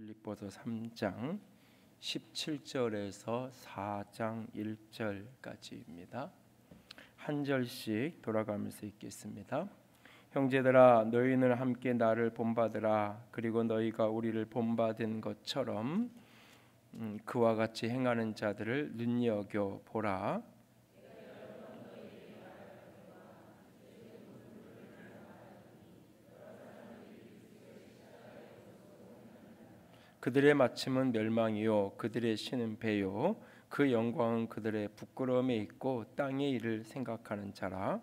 빌립보서 3장 17절에서 4장 1절까지입니다. 한 절씩 돌아가면서 읽겠습니다. 형제들아, 너희는 함께 나를 본받으라. 그리고 너희가 우리를 본받은 것처럼 그와 같이 행하는 자들을 눈여겨 보라. 그들의 마침은 멸망이요 그들의 신은 배요 그 영광은 그들의 부끄러움에 있고 땅의 일을 생각하는 자라.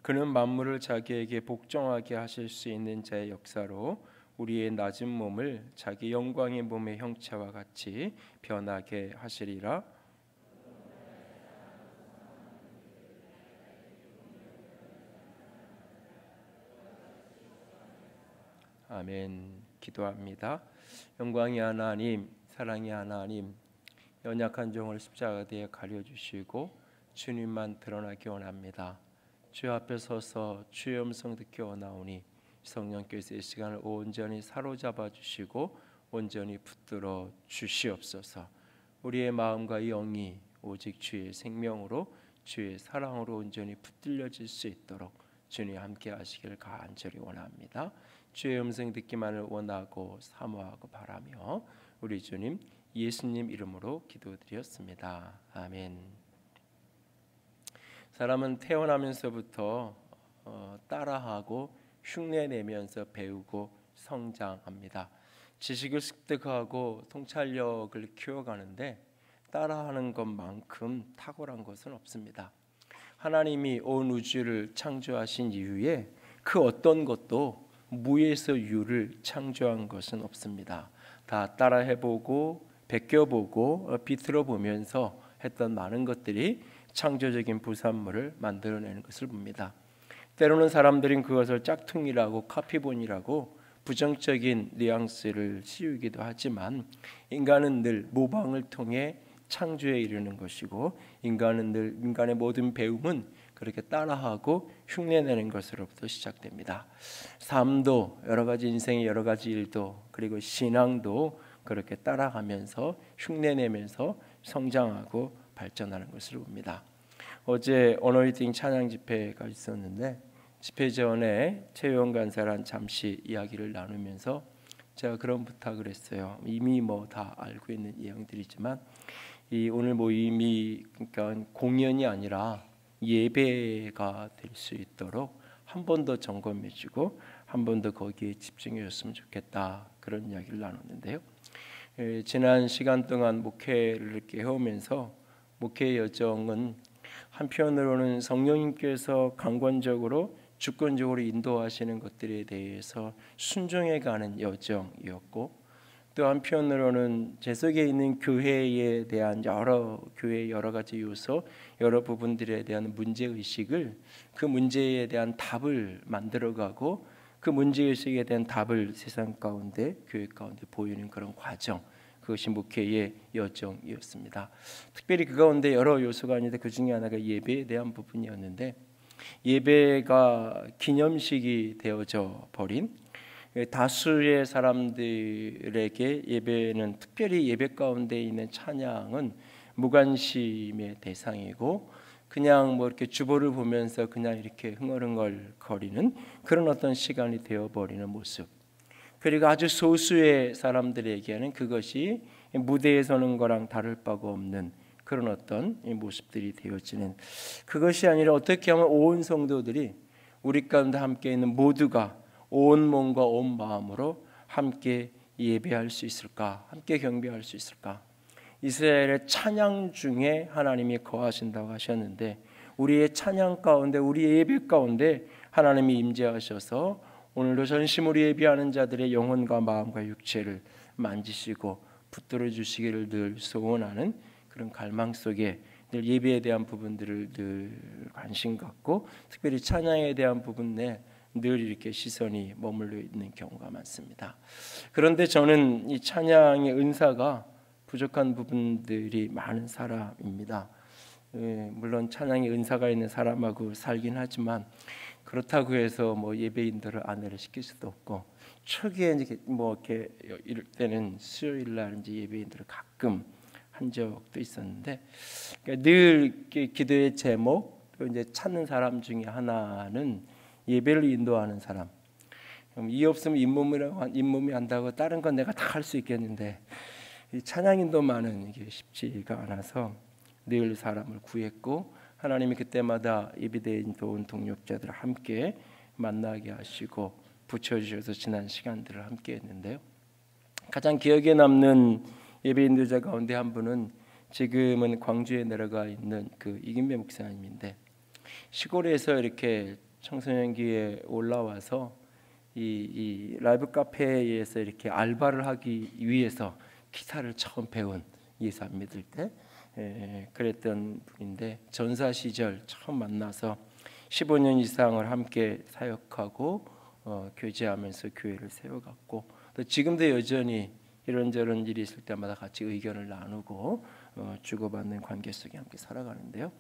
그는 만물을 자기에게 복종하게 하실 수 있는 자의 역사로 우리의 낮은 몸을 자기 영광의 몸의 형체와 같이 변하게 하시리라. 아멘. 기도합니다. 영광의 하나님, 사랑의 하나님, 연약한 종을 십자가대에 가려주시고 주님만 드러나기 원합니다. 주 앞에 서서 주의 음성 듣기 원하오니 성령께서 이 시간을 온전히 사로잡아 주시고 온전히 붙들어 주시옵소서. 우리의 마음과 영이 오직 주의 생명으로 주의 사랑으로 온전히 붙들려질 수 있도록 주님 함께 하시길 간절히 원합니다. 주의 음성 듣기만을 원하고 사모하고 바라며 우리 주님 예수님 이름으로 기도드렸습니다. 아멘. 사람은 태어나면서부터 따라하고 흉내내면서 배우고 성장합니다. 지식을 습득하고 통찰력을 키워가는데 따라하는 것만큼 탁월한 것은 없습니다. 하나님이 온 우주를 창조하신 이후에 그 어떤 것도 무에서 유를 창조한 것은 없습니다. 다 따라해보고 베껴보고 비틀어보면서 했던 많은 것들이 창조적인 부산물을 만들어내는 것을 봅니다. 때로는 사람들은 그것을 짝퉁이라고 카피본이라고 부정적인 뉘앙스를 씌우기도 하지만 인간은 늘 모방을 통해 창조에 이르는 것이고 인간은 늘 인간의 모든 배움은 그렇게 따라하고 흉내내는 것으로부터 시작됩니다. 삶도 여러 가지 인생의 여러 가지 일도 그리고 신앙도 그렇게 따라가면서 흉내내면서 성장하고 발전하는 것을 봅니다. 어제 어노인팅 찬양 집회가 있었는데 집회 전에 최영 간사랑 잠시 이야기를 나누면서 제가 그런 부탁을 했어요. 이미 뭐 다 알고 있는 내용들이지만 이 오늘 모임이 그러니까 공연이 아니라 예배가 될 수 있도록 한 번 더 점검해주고 한 번 더 거기에 집중해줬으면 좋겠다 그런 이야기를 나눴는데요. 지난 시간 동안 목회를 이렇게 해오면서 목회 여정은 한편으로는 성령님께서 강권적으로 주권적으로 인도하시는 것들에 대해서 순종해가는 여정이었고 또 한편으로는 제 속에 있는 교회에 대한 교회의 여러 가지 요소, 여러 부분들에 대한 문제의식을 그 문제에 대한 답을 만들어가고 그 문제의식에 대한 답을 세상 가운데, 교회 가운데 보이는 그런 과정, 그것이 목회의 여정이었습니다. 특별히 그 가운데 여러 요소가 있는데 그 중에 하나가 예배에 대한 부분이었는데 예배가 기념식이 되어져 버린 다수의 사람들에게 예배는 특별히 예배 가운데 있는 찬양은 무관심의 대상이고 그냥 뭐 이렇게 주보를 보면서 그냥 이렇게 흥얼흥얼 거리는 그런 어떤 시간이 되어버리는 모습. 그리고 아주 소수의 사람들에게는 그것이 무대에 서는 거랑 다를 바가 없는 그런 어떤 모습들이 되어지는 그것이 아니라 어떻게 하면 온 성도들이 우리 가운데 함께 있는 모두가 온 몸과 온 마음으로 함께 예배할 수 있을까? 함께 경배할 수 있을까? 이스라엘의 찬양 중에 하나님이 거하신다고 하셨는데 우리의 찬양 가운데 우리의 예배 가운데 하나님이 임재하셔서 오늘도 전심으로 예배하는 자들의 영혼과 마음과 육체를 만지시고 붙들어 주시기를 늘 소원하는 그런 갈망 속에 늘 예배에 대한 부분들을 늘 관심 갖고 특별히 찬양에 대한 부분에 늘 이렇게 시선이 머물러 있는 경우가 많습니다. 그런데 저는 이 찬양의 은사가 부족한 부분들이 많은 사람입니다. 물론 찬양의 은사가 있는 사람하고 살긴 하지만 그렇다고 해서 뭐 예배인들을 안내를 시킬 수도 없고, 초기에 이제 뭐 이렇게 이럴 때는 수요일 날 이제 예배인들을 가끔 한 적도 있었는데, 그러니까 늘 기도의 제목 또 이제 찾는 사람 중에 하나는 예배를 인도하는 사람. 이 없으면 잇몸이 한다고 다른 건 내가 다 할 수 있겠는데 이 찬양 인도만은 이게 쉽지가 않아서 늘 사람을 구했고, 하나님이 그때마다 예배대에 인도온 동역자들을 함께 만나게 하시고 붙여주셔서 지난 시간들을 함께 했는데요. 가장 기억에 남는 예배 인도자 가운데 한 분은 지금은 광주에 내려가 있는 그 이김배 목사님인데, 시골에서 이렇게 청소년기에 올라와서 이 라이브 카페에서 이렇게 알바를 하기 위해서 기타를 처음 배운, 예수 안 믿을 때 그랬던 분인데, 전사 시절 처음 만나서 15년 이상을 함께 사역하고 교제하면서 교회를 세워갔고, 또 지금도 여전히 이런저런 일이 있을 때마다 같이 의견을 나누고 주고받는 관계 속에 함께 살아가는데요.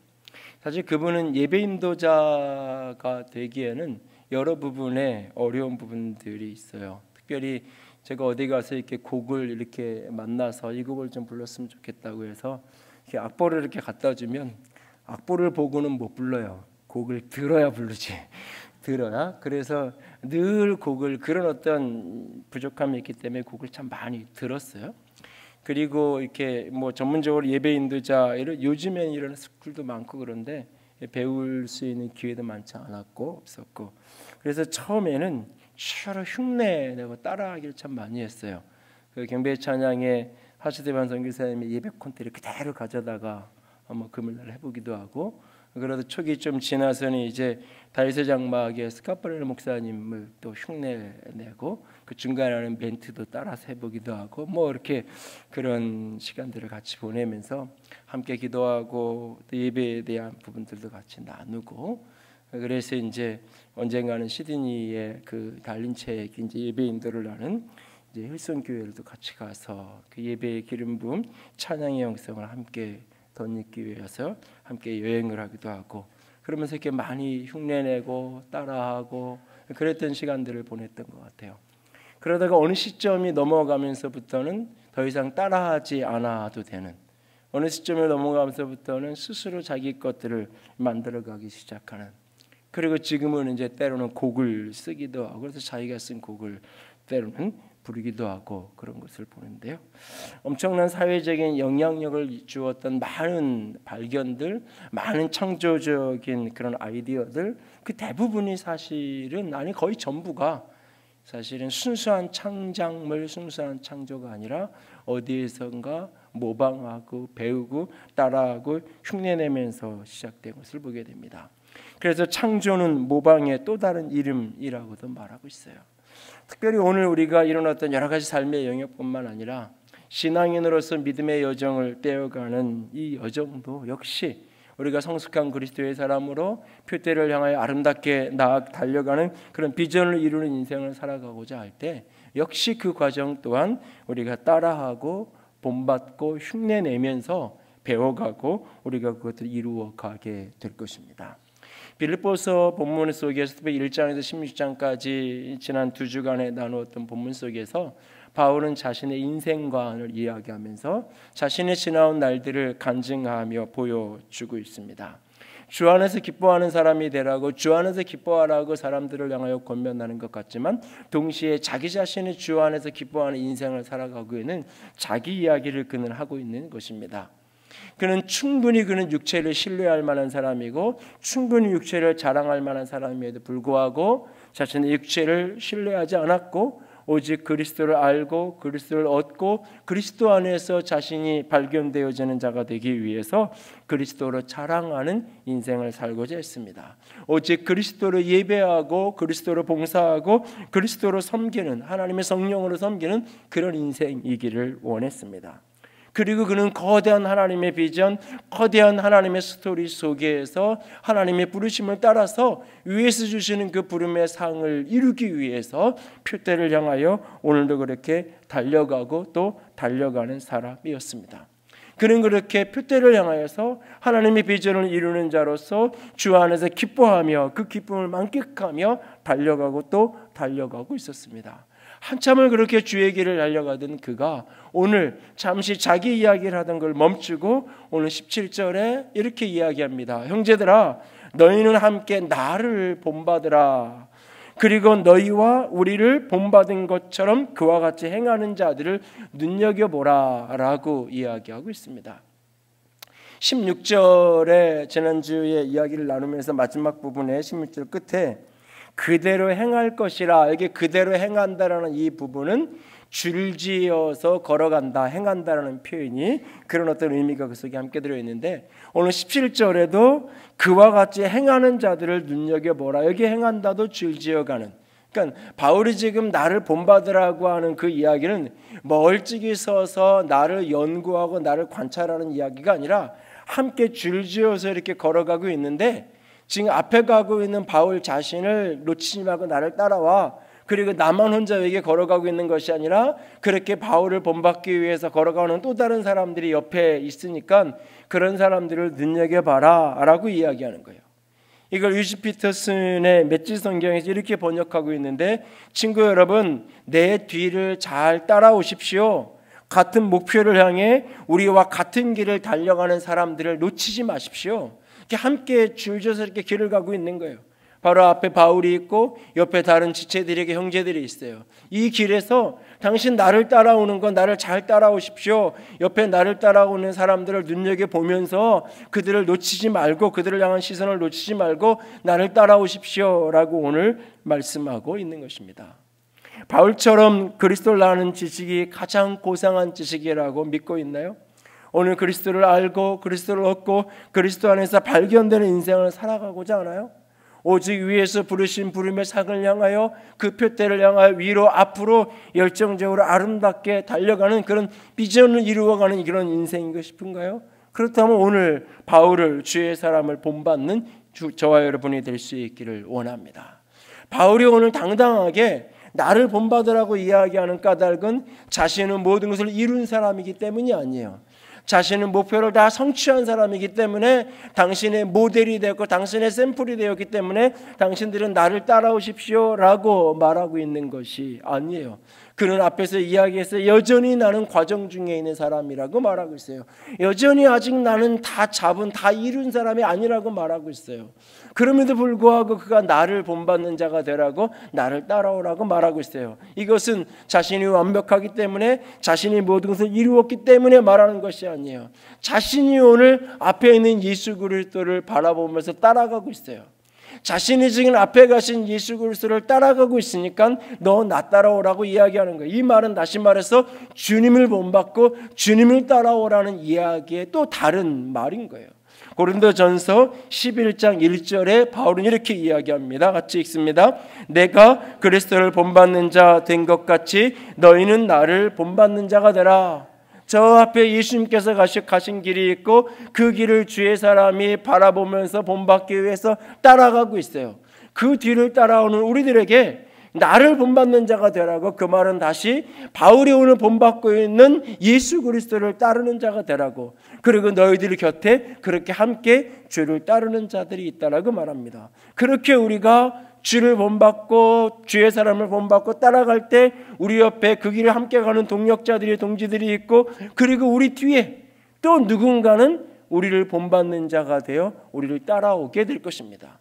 사실 그분은 예배 인도자가 되기에는 여러 부분에 어려운 부분들이 있어요. 특별히 제가 어디 가서 이렇게 곡을 이렇게 만나서 이 곡을 좀 불렀으면 좋겠다고 해서 이렇게 악보를 이렇게 갖다 주면 악보를 보고는 못 불러요. 곡을 들어야 부르지. 들어야. 그래서 늘 곡을, 그런 어떤 부족함이 있기 때문에 곡을 참 많이 들었어요. 그리고 이렇게 뭐 전문적으로 예배 인도자, 요즘엔 이런 스쿨도 많고 그런데 배울 수 있는 기회도 많지 않았고 없었고, 그래서 처음에는 서로 흉내내고 따라하기를 참 많이 했어요. 그 경배 찬양에 하시대반 선교사님이 예배 콘테를 그대로 가져다가 금요일날 해보기도 하고, 그래도 초기 좀 지나서는 이제 다윗의 장막에 스카파렐 목사님을 또 흉내내고 그 중간에 하는 멘트도 따라서 해보기도 하고, 뭐 이렇게 그런 시간들을 같이 보내면서 함께 기도하고 또 예배에 대한 부분들도 같이 나누고, 그래서 이제 언젠가는 시드니에 그 달린 책 이제 예배 인도를 하는 이제 힐슨 교회를도 같이 가서 그 예배의 기름 부음 찬양의 영성을 함께 덧입기 위해서 함께 여행을 하기도 하고, 그러면서 이렇게 많이 흉내내고 따라하고 그랬던 시간들을 보냈던 것 같아요. 그러다가 어느 시점이 넘어가면서부터는 더 이상 따라하지 않아도 되는, 어느 시점을 넘어가면서부터는 스스로 자기 것들을 만들어가기 시작하는, 그리고 지금은 이제 때로는 곡을 쓰기도 하고, 그래서 자기가 쓴 곡을 때로는 부르기도 하고 그런 것을 보는데요. 엄청난 사회적인 영향력을 주었던 많은 발견들, 많은 창조적인 그런 아이디어들, 그 대부분이 사실은, 아니 거의 전부가 사실은 순수한 창작물, 순수한 창조가 아니라 어디에선가 모방하고 배우고 따라하고 흉내내면서 시작된 것을 보게 됩니다. 그래서 창조는 모방의 또 다른 이름이라고도 말하고 있어요. 특별히 오늘 우리가 일어났던 여러 가지 삶의 영역뿐만 아니라 신앙인으로서 믿음의 여정을 떼어가는 이 여정도 역시 우리가 성숙한 그리스도의 사람으로 표대를 향하여 아름답게 달려가는 그런 비전을 이루는 인생을 살아가고자 할 때 역시 그 과정 또한 우리가 따라하고 본받고 흉내내면서 배워가고 우리가 그것을 이루어가게 될 것입니다. 빌립보서 본문 속에서 특별히 1장에서 16장까지 지난 2주간에 나누었던 본문 속에서 바울은 자신의 인생관을 이야기하면서 자신의 지나온 날들을 간증하며 보여주고 있습니다. 주 안에서 기뻐하는 사람이 되라고, 주 안에서 기뻐하라고 사람들을 향하여 권면하는 것 같지만 동시에 자기 자신의 주 안에서 기뻐하는 인생을 살아가기에는 자기 이야기를 그는 하고 있는 것입니다. 그는 충분히 그는 육체를 신뢰할 만한 사람이고 충분히 육체를 자랑할 만한 사람임에도 불구하고 자신의 육체를 신뢰하지 않았고 오직 그리스도를 알고 그리스도를 얻고 그리스도 안에서 자신이 발견되어지는 자가 되기 위해서 그리스도로 자랑하는 인생을 살고자 했습니다. 오직 그리스도를 예배하고 그리스도로 봉사하고 그리스도로 섬기는, 하나님의 성령으로 섬기는 그런 인생이기를 원했습니다. 그리고 그는 거대한 하나님의 비전, 거대한 하나님의 스토리 속에서 하나님의 부르심을 따라서 위에서 주시는 그 부름의 상을 이루기 위해서 표대를 향하여 오늘도 그렇게 달려가고 또 달려가는 사람이었습니다. 그는 그렇게 표대를 향하여서 하나님의 비전을 이루는 자로서 주 안에서 기뻐하며 그 기쁨을 만끽하며 달려가고 또 달려가고 있었습니다. 한참을 그렇게 주의 길을 달려가던 그가 오늘 잠시 자기 이야기를 하던 걸 멈추고 오늘 17절에 이렇게 이야기합니다. 형제들아, 너희는 함께 나를 본받으라. 그리고 너희와 우리를 본받은 것처럼 그와 같이 행하는 자들을 눈여겨보라 라고 이야기하고 있습니다. 16절에 지난주에 이야기를 나누면서 마지막 부분에 16절 끝에 그대로 행할 것이라, 이게 그대로 행한다라는 이 부분은 줄지어서 걸어간다, 행한다라는 표현이 그런 어떤 의미가 그 속에 함께 들어있는데, 오늘 17절에도 그와 같이 행하는 자들을 눈여겨보라, 여기 행한다도 줄지어가는, 그러니까 바울이 지금 나를 본받으라고 하는 그 이야기는 멀찍이 서서 나를 연구하고 나를 관찰하는 이야기가 아니라 함께 줄지어서 이렇게 걸어가고 있는데, 지금 앞에 가고 있는 바울 자신을 놓치지 말고 나를 따라와, 그리고 나만 혼자 여기에 걸어가고 있는 것이 아니라 그렇게 바울을 본받기 위해서 걸어가는 또 다른 사람들이 옆에 있으니까 그런 사람들을 눈여겨봐라 라고 이야기하는 거예요. 이걸 유지 피터슨의 맷지 성경에서 이렇게 번역하고 있는데, 친구 여러분, 내 뒤를 잘 따라오십시오. 같은 목표를 향해 우리와 같은 길을 달려가는 사람들을 놓치지 마십시오. 이렇게 함께 줄져서 이렇게 길을 가고 있는 거예요. 바로 앞에 바울이 있고 옆에 다른 지체들에게 형제들이 있어요. 이 길에서 당신 나를 따라오는 건 나를 잘 따라오십시오. 옆에 나를 따라오는 사람들을 눈여겨보면서 그들을 놓치지 말고, 그들을 향한 시선을 놓치지 말고 나를 따라오십시오 라고 오늘 말씀하고 있는 것입니다. 바울처럼 그리스도를 아는 지식이 가장 고상한 지식이라고 믿고 있나요? 오늘 그리스도를 알고 그리스도를 얻고 그리스도 안에서 발견되는 인생을 살아가고자 하나요? 오직 위에서 부르신 부름의 상을 향하여 그 표대를 향하여 위로 앞으로 열정적으로 아름답게 달려가는 그런 비전을 이루어가는 그런 인생인가 싶은가요? 그렇다면 오늘 바울을, 주의 사람을 본받는 저와 여러분이 될 수 있기를 원합니다. 바울이 오늘 당당하게 나를 본받으라고 이야기하는 까닭은 자신은 모든 것을 이룬 사람이기 때문이 아니에요. 자신은 목표를 다 성취한 사람이기 때문에, 당신의 모델이 되었고 당신의 샘플이 되었기 때문에 당신들은 나를 따라오십시오 라고 말하고 있는 것이 아니에요. 그는 앞에서 이야기해서 여전히 나는 과정 중에 있는 사람이라고 말하고 있어요. 여전히 아직 나는 다 이룬 사람이 아니라고 말하고 있어요. 그럼에도 불구하고 그가 나를 본받는 자가 되라고, 나를 따라오라고 말하고 있어요. 이것은 자신이 완벽하기 때문에, 자신이 모든 것을 이루었기 때문에 말하는 것이 아니에요. 자신이 오늘 앞에 있는 예수 그리스도를 바라보면서 따라가고 있어요. 자신이 지금 앞에 가신 예수 그리스도를 따라가고 있으니까 너 나 따라오라고 이야기하는 거예요. 이 말은 다시 말해서 주님을 본받고 주님을 따라오라는 이야기의 또 다른 말인 거예요. 고린도전서 11장 1절에 바울은 이렇게 이야기합니다. 같이 읽습니다. 내가 그리스도를 본받는 자 된 것 같이 너희는 나를 본받는 자가 되라. 저 앞에 예수님께서 가신 길이 있고 그 길을 주의 사람이 바라보면서 본받기 위해서 따라가고 있어요. 그 뒤를 따라오는 우리들에게 나를 본받는 자가 되라고, 그 말은 다시 바울이 오늘 본받고 있는 예수 그리스도를 따르는 자가 되라고, 그리고 너희들 곁에 그렇게 함께 주를 따르는 자들이 있다라고 말합니다. 그렇게 우리가 주를 본받고 주의 사람을 본받고 따라갈 때 우리 옆에 그 길을 함께 가는 동력자들이, 동지들이 있고, 그리고 우리 뒤에 또 누군가는 우리를 본받는 자가 되어 우리를 따라오게 될 것입니다.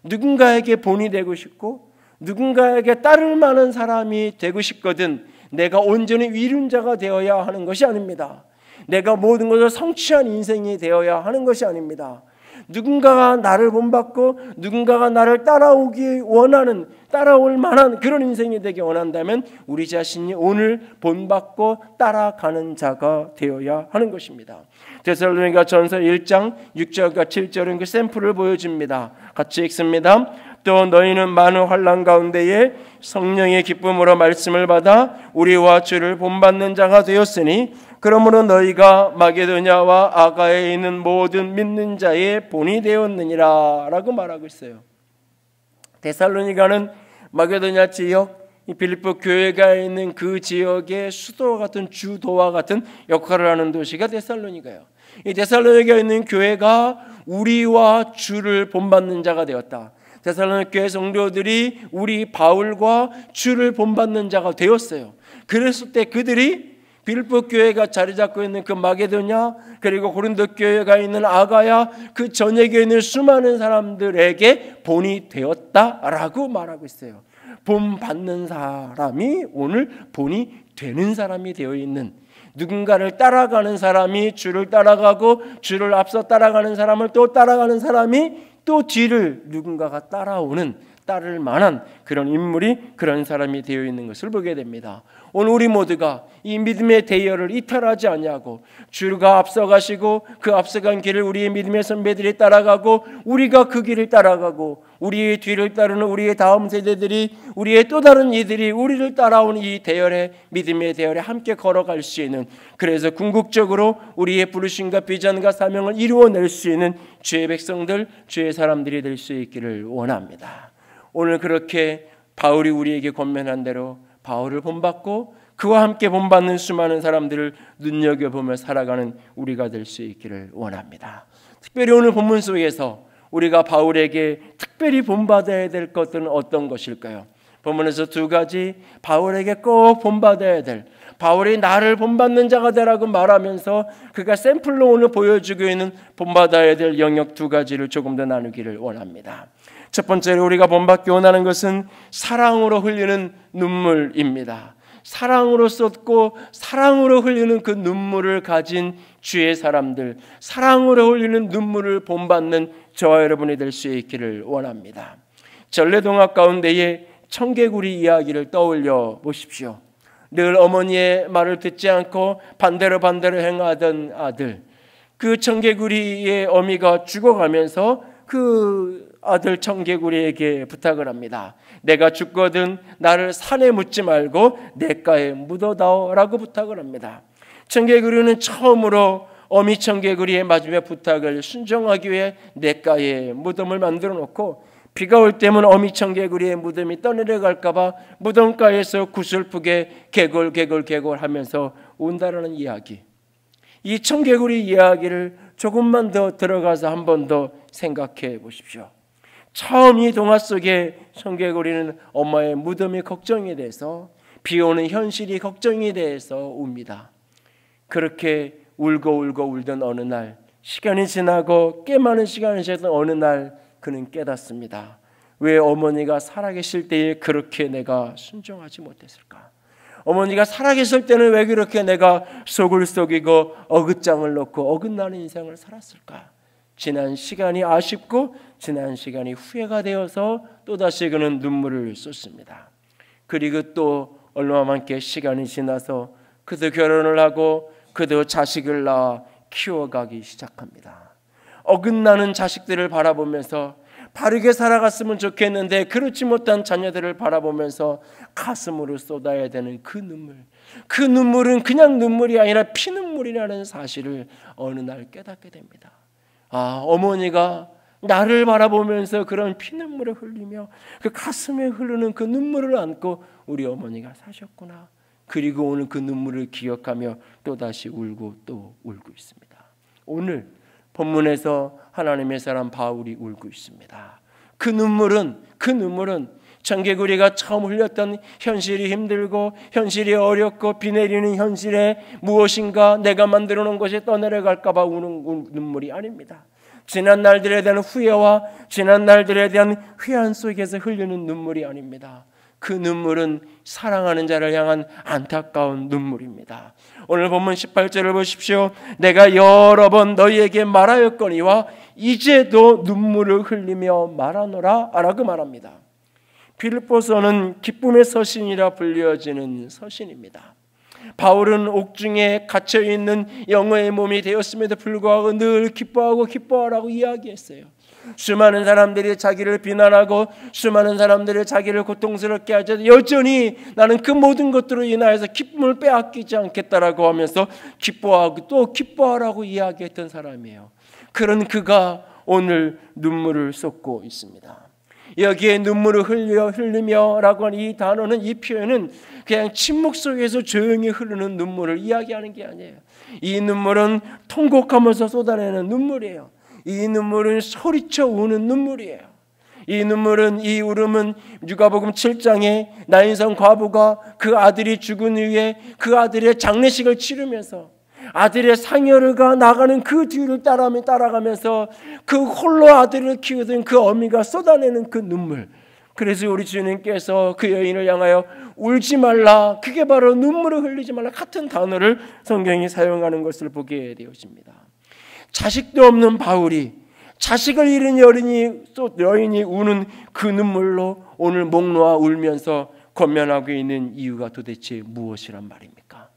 누군가에게 본이 되고 싶고 누군가에게 따를 만한 사람이 되고 싶거든 내가 온전히 이룬 자가 되어야 하는 것이 아닙니다. 내가 모든 것을 성취한 인생이 되어야 하는 것이 아닙니다. 누군가가 나를 본받고 누군가가 나를 따라올 만한 그런 인생이 되기 원한다면 우리 자신이 오늘 본받고 따라가는 자가 되어야 하는 것입니다. 데살로니가전서 1장 6절과 7절은 그 샘플을 보여줍니다. 같이 읽습니다. 또 너희는 많은 환난 가운데에 성령의 기쁨으로 말씀을 받아 우리와 주를 본받는 자가 되었으니 그러므로 너희가 마게도냐와 아가에 있는 모든 믿는 자의 본이 되었느니라 라고 말하고 있어요. 데살로니가는 마게도냐 지역 이 빌립보 교회가 있는 그 지역의 수도와 같은 주도와 같은 역할을 하는 도시가 데살로니가예요. 이 데살로니가에 있는 교회가 우리와 주를 본받는 자가 되었다. 데살로니가 교회 성도들이 우리 바울과 주를 본받는 자가 되었어요. 그랬을 때 그들이 빌립보 교회가 자리 잡고 있는 그 마게도냐, 그리고 고린도 교회가 있는 아가야, 그 전역에 있는 수많은 사람들에게 본이 되었다라고 말하고 있어요. 본받는 사람이 오늘 본이 되는 사람이 되어 있는, 누군가를 따라가는 사람이 주를 따라가고, 주를 앞서 따라가는 사람을 또 따라가는 사람이 또 뒤를 누군가가 따를 만한 그런 인물이, 그런 사람이 되어 있는 것을 보게 됩니다. 오늘 우리 모두가 이 믿음의 대열을 이탈하지 않냐고, 주가 앞서가시고 그 앞서간 길을 우리의 믿음의 선배들이 따라가고, 우리가 그 길을 따라가고, 우리의 뒤를 따르는 우리의 다음 세대들이, 우리의 또 다른 이들이 우리를 따라오는 이 대열에, 믿음의 대열에 함께 걸어갈 수 있는, 그래서 궁극적으로 우리의 부르심과 비전과 사명을 이루어낼 수 있는 주의 백성들, 주의 사람들이 될 수 있기를 원합니다. 오늘 그렇게 바울이 우리에게 권면한 대로 바울을 본받고 그와 함께 본받는 수많은 사람들을 눈여겨보며 살아가는 우리가 될 수 있기를 원합니다. 특별히 오늘 본문 속에서 우리가 바울에게 특별히 본받아야 될 것들은 어떤 것일까요? 본문에서 두 가지, 바울에게 꼭 본받아야 될, 바울이 나를 본받는 자가 되라고 말하면서 그가 샘플로 오늘 보여주고 있는 본받아야 될 영역 두 가지를 조금 더 나누기를 원합니다. 첫 번째로 우리가 본받기 원하는 것은 사랑으로 흘리는 눈물입니다. 사랑으로 쏟고 사랑으로 흘리는 그 눈물을 가진 주의 사람들, 사랑으로 흘리는 눈물을 본받는 저와 여러분이 될 수 있기를 원합니다. 전래동화 가운데에 청개구리 이야기를 떠올려 보십시오. 늘 어머니의 말을 듣지 않고 반대로 행하던 아들, 그 청개구리의 어미가 죽어가면서 그 아들 청개구리에게 부탁을 합니다. 내가 죽거든 나를 산에 묻지 말고 냇가에 묻어다오라고 부탁을 합니다. 청개구리는 처음으로 어미 청개구리의 마지막 부탁을 순종하기 위해 냇가에 무덤을 만들어 놓고, 비가 올 때면 어미 청개구리의 무덤이 떠내려갈까 봐 무덤가에서 구슬프게 개골 하면서 운다라는 이야기. 이 청개구리 이야기를 조금만 더 들어가서 한 번 더 생각해 보십시오. 처음 이 동화 속에 청개구리는 엄마의 무덤이 걱정이 돼서, 비오는 현실이 걱정이 돼서 웁니다. 그렇게 울던 어느 날, 시간이 지나고 꽤 많은 시간이 지나던 어느 날 그는 깨닫습니다. 왜 어머니가 살아계실 때에 그렇게 내가 순종하지 못했을까? 어머니가 살아계실 때는 왜 그렇게 내가 속을 속이고 어긋장을 놓고 어긋나는 인생을 살았을까? 지난 시간이 아쉽고 지난 시간이 후회가 되어서 또다시 그는 눈물을 쏟습니다. 그리고 또 얼마만큼 시간이 지나서 그도 결혼을 하고 그도 자식을 낳아 키워가기 시작합니다. 어긋나는 자식들을 바라보면서 바르게 살아갔으면 좋겠는데 그렇지 못한 자녀들을 바라보면서 가슴으로 쏟아야 되는 그 눈물, 그 눈물은 그냥 눈물이 아니라 피눈물이라는 사실을 어느 날 깨닫게 됩니다. 어머니가 나를 바라보면서 그런 피눈물을 흘리며 그 가슴에 흐르는 그 눈물을 안고 우리 어머니가 사셨구나. 그리고 오늘 그 눈물을 기억하며 또다시 울고 또 울고 있습니다. 오늘 본문에서 하나님의 사람 바울이 울고 있습니다. 그 눈물은 청개구리가 처음 흘렸던 현실이 힘들고 현실이 어렵고 비 내리는 현실에 무엇인가 내가 만들어 놓은 것이 떠내려갈까 봐 우는 눈물이 아닙니다. 지난 날들에 대한 후회와 지난 날들에 대한 회한 속에서 흘리는 눈물이 아닙니다. 그 눈물은 사랑하는 자를 향한 안타까운 눈물입니다. 오늘 본문 18절을 보십시오. 내가 여러 번 너희에게 말하였거니와 이제도 눈물을 흘리며 말하노라 라고 말합니다. 빌립보서는 기쁨의 서신이라 불려지는 서신입니다. 바울은 옥중에 갇혀있는 영어의 몸이 되었음에도 불구하고 늘 기뻐하라고 이야기했어요. 수많은 사람들이 자기를 비난하고 수많은 사람들이 자기를 고통스럽게 하죠. 여전히 나는 그 모든 것들로 인하여서 기쁨을 빼앗기지 않겠다라고 하면서 기뻐하고 또 기뻐하라고 이야기했던 사람이에요. 그런 그가 오늘 눈물을 쏟고 있습니다. 여기에 눈물을 흘리며라고 하는 이 단어는, 이 표현은 그냥 침묵 속에서 조용히 흐르는 눈물을 이야기하는 게 아니에요. 이 눈물은 통곡하면서 쏟아내는 눈물이에요. 이 눈물은 소리쳐 우는 눈물이에요. 이 눈물은, 이 울음은 누가복음 7장에 나인성 과부가 그 아들이 죽은 후에 그 아들의 장례식을 치르면서 아들의 상여가 나가는 그 뒤를 따라가면서 그 홀로 아들을 키우던 그 어미가 쏟아내는 그 눈물. 그래서 우리 주님께서 그 여인을 향하여 울지 말라, 그게 바로 눈물을 흘리지 말라 같은 단어를 성경이 사용하는 것을 보게 되어집니다. 자식도 없는 바울이 자식을 잃은 여인이 우는 그 눈물로 오늘 목 놓아 울면서 권면하고 있는 이유가 도대체 무엇이란 말입니까?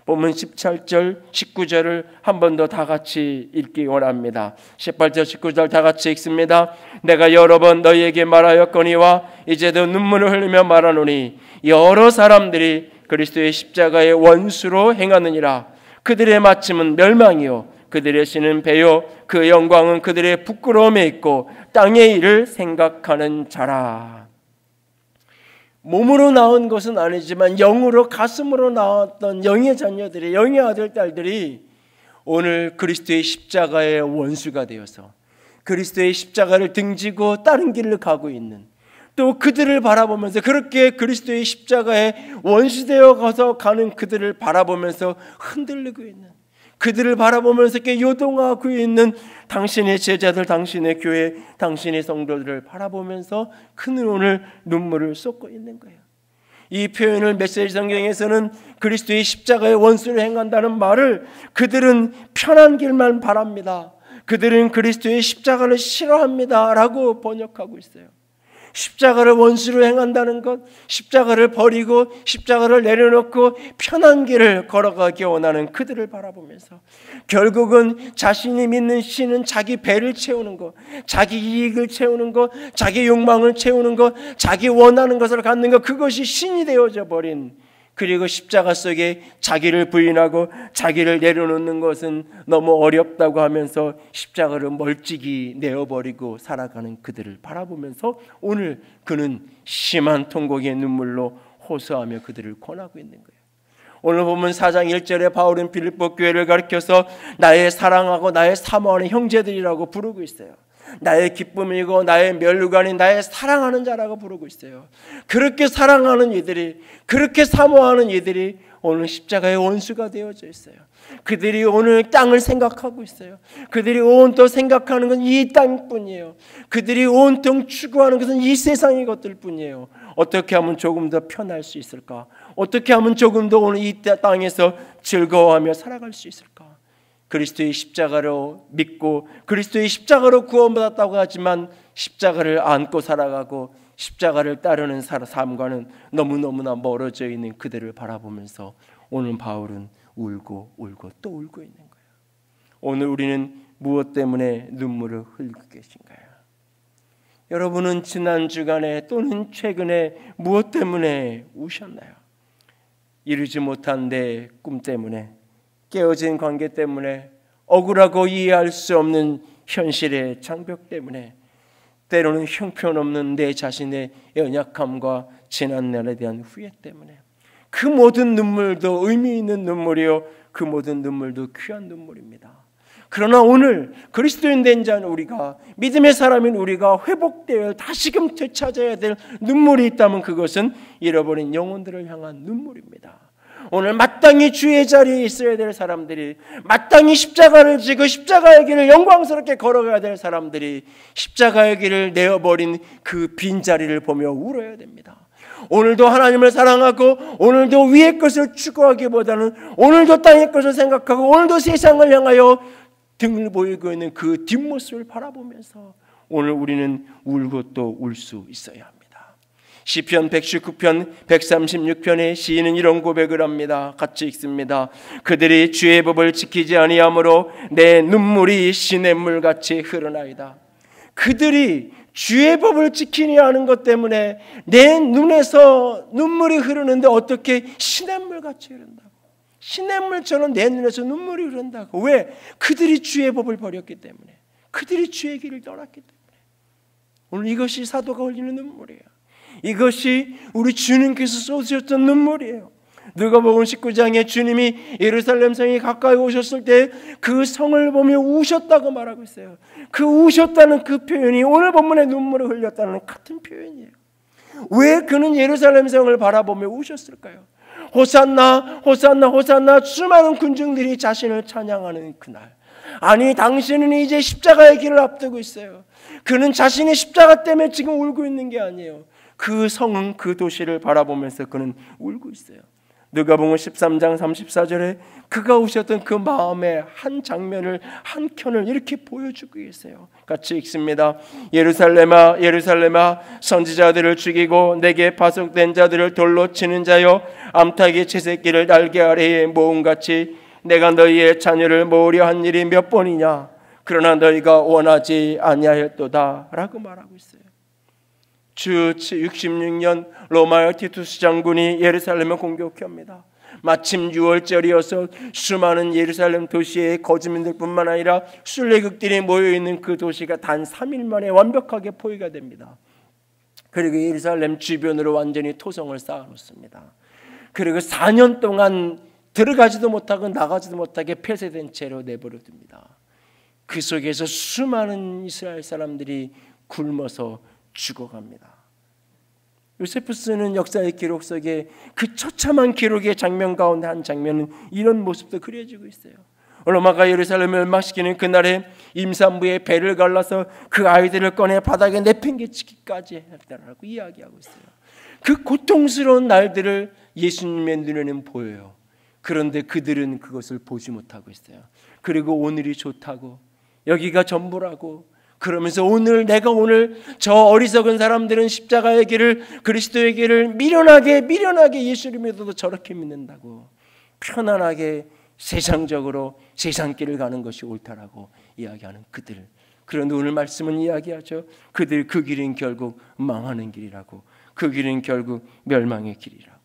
본문 17절 19절을 한 번 더 다 같이 읽기 원합니다. 18절 19절 다 같이 읽습니다. 내가 여러 번 너희에게 말하였거니와 이제도 눈물을 흘리며 말하노니 여러 사람들이 그리스도의 십자가의 원수로 행하느니라. 그들의 마침은 멸망이요 그들의 신은 배요 그 영광은 그들의 부끄러움에 있고 땅의 일을 생각하는 자라. 몸으로 나온 것은 아니지만 영으로, 가슴으로 나왔던 영의 자녀들이, 영의 아들 딸들이 오늘 그리스도의 십자가의 원수가 되어서 그리스도의 십자가를 등지고 다른 길을 가고 있는, 또 그들을 바라보면서 그렇게 그리스도의 십자가의 원수되어 가서 가는 그들을 바라보면서 흔들리고 있는, 그들을 바라보면서 이렇게 요동하고 있는 당신의 제자들, 당신의 교회, 당신의 성도들을 바라보면서 그는 오늘 눈물을 쏟고 있는 거예요. 이 표현을 메시지 성경에서는 그리스도의 십자가의 원수를 행한다는 말을 그들은 편한 길만 바랍니다, 그들은 그리스도의 십자가를 싫어합니다 라고 번역하고 있어요. 십자가를 원수로 행한다는 것, 십자가를 버리고 십자가를 내려놓고 편한 길을 걸어가기 원하는 그들을 바라보면서 결국은 자신이 믿는 신은 자기 배를 채우는 것, 자기 이익을 채우는 것, 자기 욕망을 채우는 것, 자기 원하는 것을 갖는 것, 그것이 신이 되어져 버린, 그리고 십자가 속에 자기를 부인하고 자기를 내려놓는 것은 너무 어렵다고 하면서 십자가를 멀찍이 내어버리고 살아가는 그들을 바라보면서 오늘 그는 심한 통곡의 눈물로 호소하며 그들을 권하고 있는 거예요. 오늘 보면 4장 1절에 바울은 빌립보 교회를 가리켜서 나의 사랑하고 나의 사모하는 형제들이라고 부르고 있어요. 나의 기쁨이고 나의 면류관이 나의 사랑하는 자라고 부르고 있어요. 그렇게 사랑하는 이들이, 그렇게 사모하는 이들이 오늘 십자가의 원수가 되어져 있어요. 그들이 오늘 땅을 생각하고 있어요. 그들이 온통 생각하는 건 이 땅뿐이에요. 그들이 온통 추구하는 것은 이 세상의 것들 뿐이에요. 어떻게 하면 조금 더 편할 수 있을까? 어떻게 하면 조금 더 오늘 이 땅에서 즐거워하며 살아갈 수 있을까? 그리스도의 십자가로 믿고 그리스도의 십자가로 구원받았다고 하지만 십자가를 안고 살아가고 십자가를 따르는 삶과는 너무너무나 멀어져 있는 그들을 바라보면서 오늘 바울은 울고 또 울고 있는 거예요. 오늘 우리는 무엇 때문에 눈물을 흘리고 계신가요? 여러분은 지난 주간에 또는 최근에 무엇 때문에 우셨나요? 이루지 못한 내 꿈 때문에, 깨어진 관계 때문에, 억울하고 이해할 수 없는 현실의 장벽 때문에, 때로는 형편없는 내 자신의 연약함과 지난날에 대한 후회 때문에, 그 모든 눈물도 의미 있는 눈물이요, 그 모든 눈물도 귀한 눈물입니다. 그러나 오늘 그리스도인 된 자는 우리가, 믿음의 사람인 우리가 회복되어 다시금 되찾아야 될 눈물이 있다면 그것은 잃어버린 영혼들을 향한 눈물입니다. 오늘 마땅히 주의 자리에 있어야 될 사람들이, 마땅히 십자가를 지고 십자가의 길을 영광스럽게 걸어가야 될 사람들이 십자가의 길을 내어버린 그 빈자리를 보며 울어야 됩니다. 오늘도 하나님을 사랑하고 오늘도 위의 것을 추구하기보다는 오늘도 땅의 것을 생각하고 오늘도 세상을 향하여 등을 보이고 있는 그 뒷모습을 바라보면서 오늘 우리는 울고 또 울 수 있어야 합니다. 시편 119편 136편의 시인은 이런 고백을 합니다. 같이 읽습니다. 그들이 주의 법을 지키지 아니하므로 내 눈물이 시냇물같이 흐르나이다. 그들이 주의 법을 지키려 하는 것 때문에 내 눈에서 눈물이 흐르는데 어떻게 시냇물같이 흐른다고? 시냇물처럼 내 눈에서 눈물이 흐른다고. 왜? 그들이 주의 법을 버렸기 때문에, 그들이 주의 길을 떠났기 때문에. 오늘 이것이 사도가 흘리는 눈물이에요. 이것이 우리 주님께서 쏟으셨던 눈물이에요. 누가복음 19장에 주님이 예루살렘 성에 가까이 오셨을 때 그 성을 보며 우셨다고 말하고 있어요. 그 우셨다는 그 표현이 오늘 본문에 눈물을 흘렸다는 같은 표현이에요. 왜 그는 예루살렘 성을 바라보며 우셨을까요? 호산나 호산나 호산나 수많은 군중들이 자신을 찬양하는 그날, 아니 당신은 이제 십자가의 길을 앞두고 있어요. 그는 자신의 십자가 때문에 지금 울고 있는 게 아니에요. 그 성은 그 도시를 바라보면서 그는 울고 있어요. 누가복음 13장 34절에 그가 우셨던 그 마음의 한 장면을, 한 켠을 이렇게 보여주고 계세요. 같이 읽습니다. 예루살렘아 예루살렘아 선지자들을 죽이고 내게 파송된 자들을 돌로 치는 자여, 암탉이 채새끼를 날개 아래에 모음같이 내가 너희의 자녀를 모으려 한 일이 몇 번이냐, 그러나 너희가 원하지 아니하였도다 라고 말하고 있어요. 주 66년 로마의 티투스 장군이 예루살렘을 공격합니다. 마침 6월절이어서 수많은 예루살렘 도시의 거주민들뿐만 아니라 순례객들이 모여있는 그 도시가 단 3일 만에 완벽하게 포위가 됩니다. 그리고 예루살렘 주변으로 완전히 토성을 쌓아놓습니다. 그리고 4년 동안 들어가지도 못하고 나가지도 못하게 폐쇄된 채로 내버려 둡니다. 그 속에서 수많은 이스라엘 사람들이 굶어서 죽어갑니다. 요세푸스는 역사의 기록 속에 그 처참한 기록의 장면 가운데 한 장면은 이런 모습도 그려지고 있어요. 로마가 예루살렘을 멸망시키는 그날에 임산부의 배를 갈라서 그 아이들을 꺼내 바닥에 내팽개치기까지 했다라고 이야기하고 있어요. 그 고통스러운 날들을 예수님의 눈에는 보여요. 그런데 그들은 그것을 보지 못하고 있어요. 그리고 오늘이 좋다고, 여기가 전부라고 그러면서 내가 오늘 저 어리석은 사람들은 십자가의 길을, 그리스도의 길을 미련하게 예수를 믿어도 저렇게 믿는다고 편안하게 세상적으로 세상길을 가는 것이 옳다라고 이야기하는 그들. 그런데 오늘 말씀은 이야기하죠. 그들 그 길은 결국 망하는 길이라고, 그 길은 결국 멸망의 길이라고.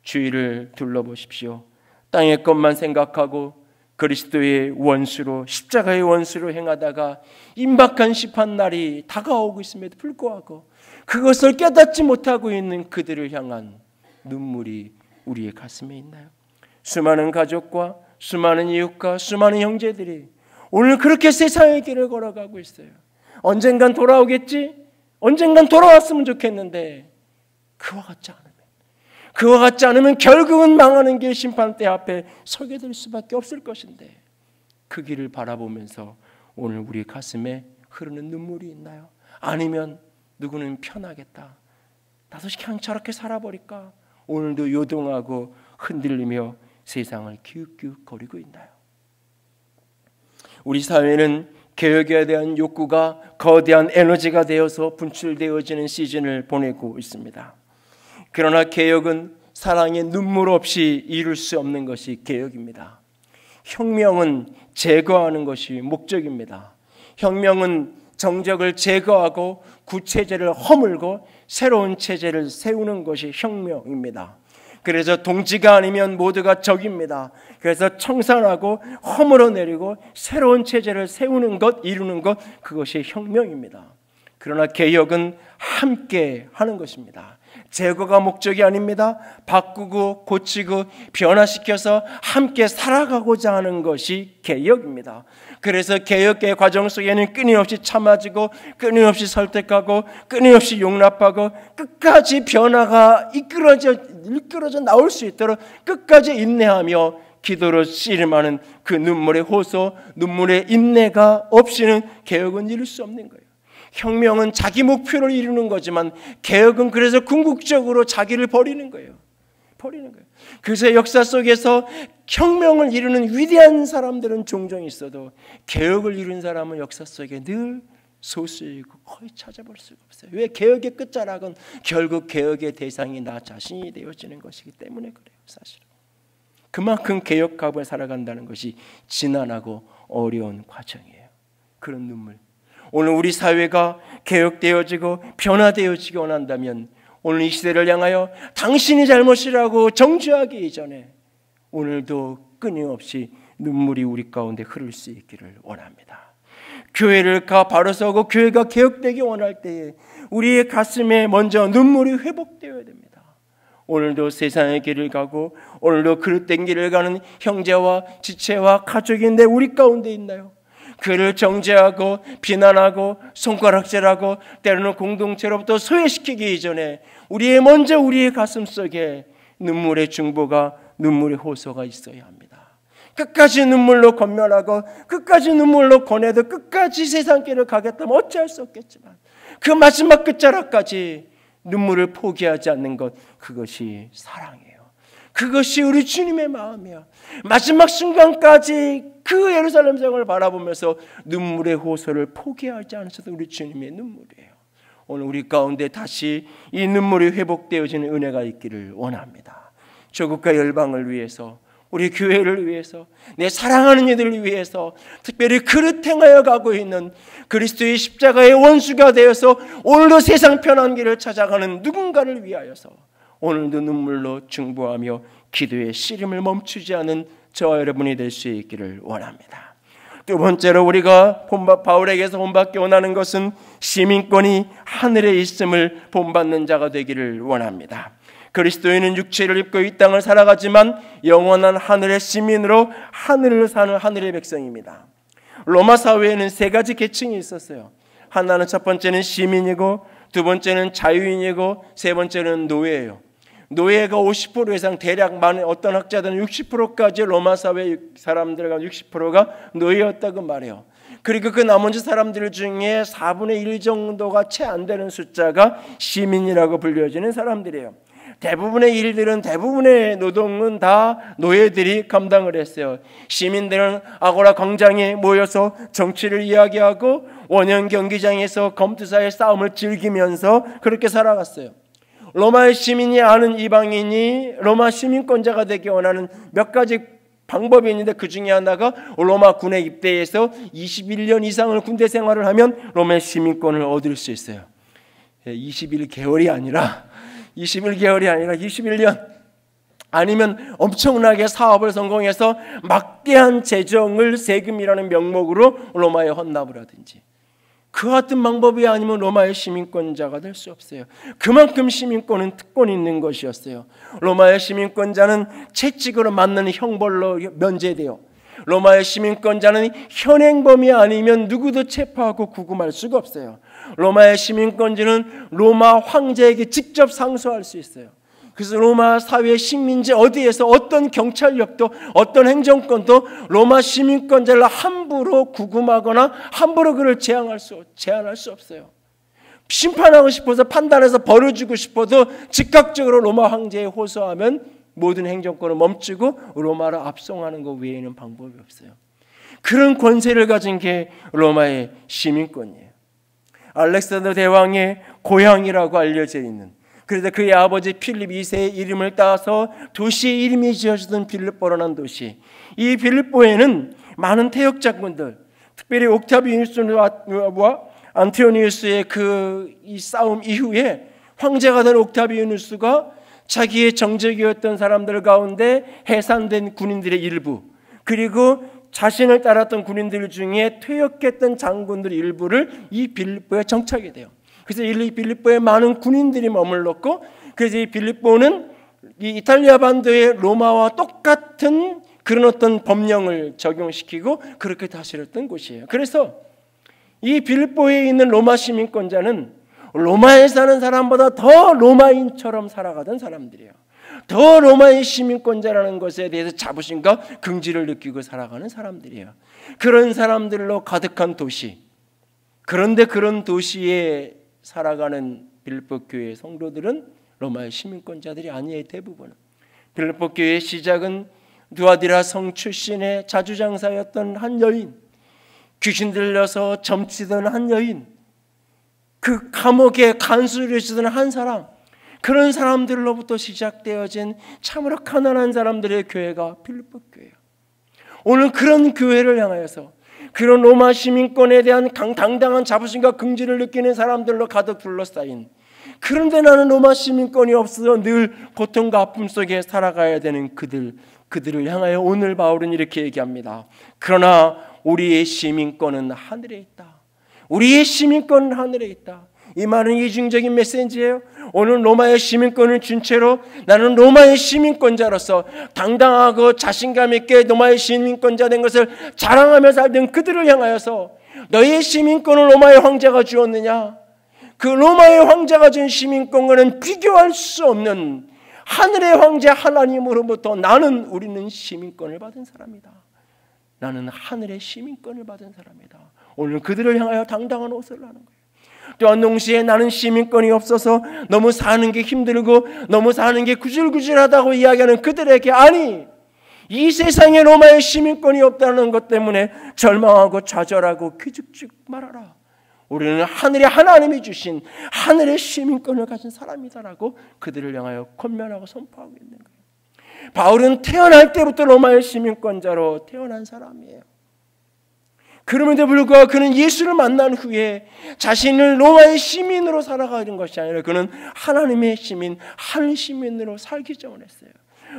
주위를 둘러보십시오. 땅의 것만 생각하고 그리스도의 원수로, 십자가의 원수로 행하다가 임박한 심판날이 다가오고 있음에도 불구하고 그것을 깨닫지 못하고 있는 그들을 향한 눈물이 우리의 가슴에 있나요? 수많은 가족과 수많은 이웃과 수많은 형제들이 오늘 그렇게 세상의 길을 걸어가고 있어요. 언젠간 돌아오겠지? 언젠간 돌아왔으면 좋겠는데 그와 같지 않으면 결국은 망하는 길, 심판대 앞에 서게 될 수밖에 없을 것인데 그 길을 바라보면서 오늘 우리 가슴에 흐르는 눈물이 있나요? 아니면 누구는 편하겠다, 나도 그냥 저렇게 살아버릴까? 오늘도 요동하고 흔들리며 세상을 기웃기웃거리고 있나요? 우리 사회는 개혁에 대한 욕구가 거대한 에너지가 되어서 분출되어지는 시즌을 보내고 있습니다. 그러나 개혁은 사랑의 눈물 없이 이룰 수 없는 것이 개혁입니다. 혁명은 제거하는 것이 목적입니다. 혁명은 정적을 제거하고 구체제를 허물고 새로운 체제를 세우는 것이 혁명입니다. 그래서 동지가 아니면 모두가 적입니다. 그래서 청산하고 허물어내리고 새로운 체제를 세우는 것, 이루는 것, 그것이 혁명입니다. 그러나 개혁은 함께 하는 것입니다. 제거가 목적이 아닙니다. 바꾸고 고치고 변화시켜서 함께 살아가고자 하는 것이 개혁입니다. 그래서 개혁의 과정 속에는 끊임없이 참아주고 끊임없이 설득하고 끊임없이 용납하고 끝까지 변화가 이끌어져 나올 수 있도록 끝까지 인내하며 기도로 씨름하는 그 눈물의 호소, 눈물의 인내가 없이는 개혁은 이룰 수 없는 거예요. 혁명은 자기 목표를 이루는 거지만 개혁은 그래서 궁극적으로 자기를 버리는 거예요. 그래서 역사 속에서 혁명을 이루는 위대한 사람들은 종종 있어도 개혁을 이룬 사람은 역사 속에 늘 소수이고 거의 찾아볼 수가 없어요. 왜? 개혁의 끝자락은 결국 개혁의 대상이 나 자신이 되어지는 것이기 때문에 그래요. 사실은 그만큼 개혁하고 살아간다는 것이 지난하고 어려운 과정이에요. 그런 눈물. 오늘 우리 사회가 개혁되어지고 변화되어지기 원한다면 오늘 이 시대를 향하여 당신이 잘못이라고 정죄하기 이전에 오늘도 끊임없이 눈물이 우리 가운데 흐를 수 있기를 원합니다. 교회를 바로 서고 교회가 개혁되기 원할 때에 우리의 가슴에 먼저 눈물이 회복되어야 됩니다. 오늘도 세상의 길을 가고 오늘도 그릇된 길을 가는 형제와 지체와 가족인데 우리 가운데 있나요? 그를 정죄하고 비난하고 손가락질하고 때로는 공동체로부터 소외시키기 이전에 먼저 우리의 가슴 속에 눈물의 중보가, 눈물의 호소가 있어야 합니다. 끝까지 눈물로 권면하고 끝까지 눈물로 권해도 끝까지 세상길을 가겠다면 어찌할 수 없겠지만 그 마지막 끝자락까지 눈물을 포기하지 않는 것, 그것이 사랑이에요. 그것이 우리 주님의 마음이야. 마지막 순간까지 그 예루살렘 성을 바라보면서 눈물의 호소를 포기하지 않으셔도 우리 주님의 눈물이에요. 오늘 우리 가운데 다시 이 눈물이 회복되어지는 은혜가 있기를 원합니다. 조국과 열방을 위해서, 우리 교회를 위해서, 내 사랑하는 이들을 위해서, 특별히 그릇 행하여 가고 있는 그리스도의 십자가의 원수가 되어서 오늘도 세상 편한 길을 찾아가는 누군가를 위하여서 오늘도 눈물로 중보하며 기도의 씨름을 멈추지 않은 저와 여러분이 될 수 있기를 원합니다. 두 번째로 우리가 바울에게서 본받기 원하는 것은 시민권이 하늘에 있음을 본받는 자가 되기를 원합니다. 그리스도인은 육체를 입고 이 땅을 살아가지만 영원한 하늘의 시민으로 하늘을 사는 하늘의 백성입니다. 로마 사회에는 세 가지 계층이 있었어요. 하나는 첫 번째는 시민이고, 두 번째는 자유인이고, 세 번째는 노예예요. 노예가 50% 이상, 대략 많은 어떤 학자들은 60%까지 로마 사회 사람들과 60%가 노예였다고 말해요. 그리고 그 나머지 사람들 중에 4분의 1 정도가 채 안 되는 숫자가 시민이라고 불려지는 사람들이에요. 대부분의 일들은, 대부분의 노동은 다 노예들이 감당을 했어요. 시민들은 아고라 광장에 모여서 정치를 이야기하고 원형 경기장에서 검투사의 싸움을 즐기면서 그렇게 살아갔어요. 로마의 시민이 아는 이방인이 로마 시민권자가 되기 원하는 몇 가지 방법이 있는데 그 중에 하나가 로마 군에 입대해서 21년 이상을 군대 생활을 하면 로마의 시민권을 얻을 수 있어요. 21개월이 아니라 21년, 아니면 엄청나게 사업을 성공해서 막대한 재정을 세금이라는 명목으로 로마에 헌납을 하든지, 그 같은 방법이 아니면 로마의 시민권자가 될 수 없어요. 그만큼 시민권은 특권이 있는 것이었어요. 로마의 시민권자는 채찍으로 맞는 형벌로 면제돼요. 로마의 시민권자는 현행범이 아니면 누구도 체포하고 구금할 수가 없어요. 로마의 시민권자는 로마 황제에게 직접 상소할 수 있어요. 그래서 로마 사회 식민지 어디에서 어떤 경찰력도 어떤 행정권도 로마 시민권자를 함부로 구금하거나 함부로 그를 제한할 수 없어요. 심판하고 싶어서 판단해서 벌을 주고 싶어도 즉각적으로 로마 황제에 호소하면 모든 행정권을 멈추고 로마를 압송하는 것 외에는 방법이 없어요. 그런 권세를 가진 게 로마의 시민권이에요. 알렉산더 대왕의 고향이라고 알려져 있는, 그래서 그의 아버지 필립 2세의 이름을 따서 도시의 이름이 지어지던 빌립보라는 도시, 이 빌립보에는 많은 태역 장군들, 특별히 옥타비누스와 안티오니우스의 이 싸움 이후에 황제가 된 옥타비누스가 자기의 정적이었던 사람들 가운데 해산된 군인들의 일부, 그리고 자신을 따랐던 군인들 중에 퇴역했던 장군들 일부를 이 빌립보에 정착이 돼요. 그래서 이 빌립보에 많은 군인들이 머물렀고, 그래서 이 빌립보는 이 이탈리아 반도의 로마와 똑같은 그런 어떤 법령을 적용시키고 그렇게 다스렸던 곳이에요. 그래서 이 빌립보에 있는 로마 시민권자는 로마에 사는 사람보다 더 로마인처럼 살아가던 사람들이에요. 더 로마의 시민권자라는 것에 대해서 자부심과 긍지를 느끼고 살아가는 사람들이에요. 그런 사람들로 가득한 도시, 그런데 그런 도시에 살아가는 빌립보 교회의 성도들은 로마의 시민권자들이 아니에요. 대부분은. 빌립보 교회의 시작은 두아디라 성 출신의 자주장사였던 한 여인, 귀신 들려서 점치던 한 여인, 그 감옥에 간수를 해주던 한 사람, 그런 사람들로부터 시작되어진 참으로 가난한 사람들의 교회가 빌립보 교회예요. 오늘 그런 교회를 향하여서 그런 로마 시민권에 대한 당당한 자부심과 긍지를 느끼는 사람들로 가득 둘러싸인, 그런데 나는 로마 시민권이 없어서 늘 고통과 아픔 속에 살아가야 되는 그들을 향하여 오늘 바울은 이렇게 얘기합니다. 그러나 우리의 시민권은 하늘에 있다. 우리의 시민권은 하늘에 있다. 이 말은 이중적인 메시지예요. 오늘 로마의 시민권을 준 채로 나는 로마의 시민권자로서 당당하고 자신감 있게 로마의 시민권자 된 것을 자랑하며 살던 그들을 향하여서 너희의 시민권을 로마의 황제가 주었느냐? 그 로마의 황제가 준 시민권과는 비교할 수 없는 하늘의 황제 하나님으로부터 우리는 시민권을 받은 사람이다. 나는 하늘의 시민권을 받은 사람이다. 오늘 그들을 향하여 당당한 옷을 하는 거예요. 또한 동시에 나는 시민권이 없어서 너무 사는 게 힘들고 너무 사는 게 구질구질하다고 이야기하는 그들에게 아니, 이 세상에 로마의 시민권이 없다는 것 때문에 절망하고 좌절하고 기죽지 말아라. 우리는 하늘에 하나님이 주신 하늘의 시민권을 가진 사람이다라고 그들을 향하여 권면하고 선포하고 있는 거예요. 바울은 태어날 때부터 로마의 시민권자로 태어난 사람이에요. 그럼에도 불구하고 그는 예수를 만난 후에 자신을 로마의 시민으로 살아가는 것이 아니라 그는 하나님의 시민, 하늘 시민으로 살기 정했어요.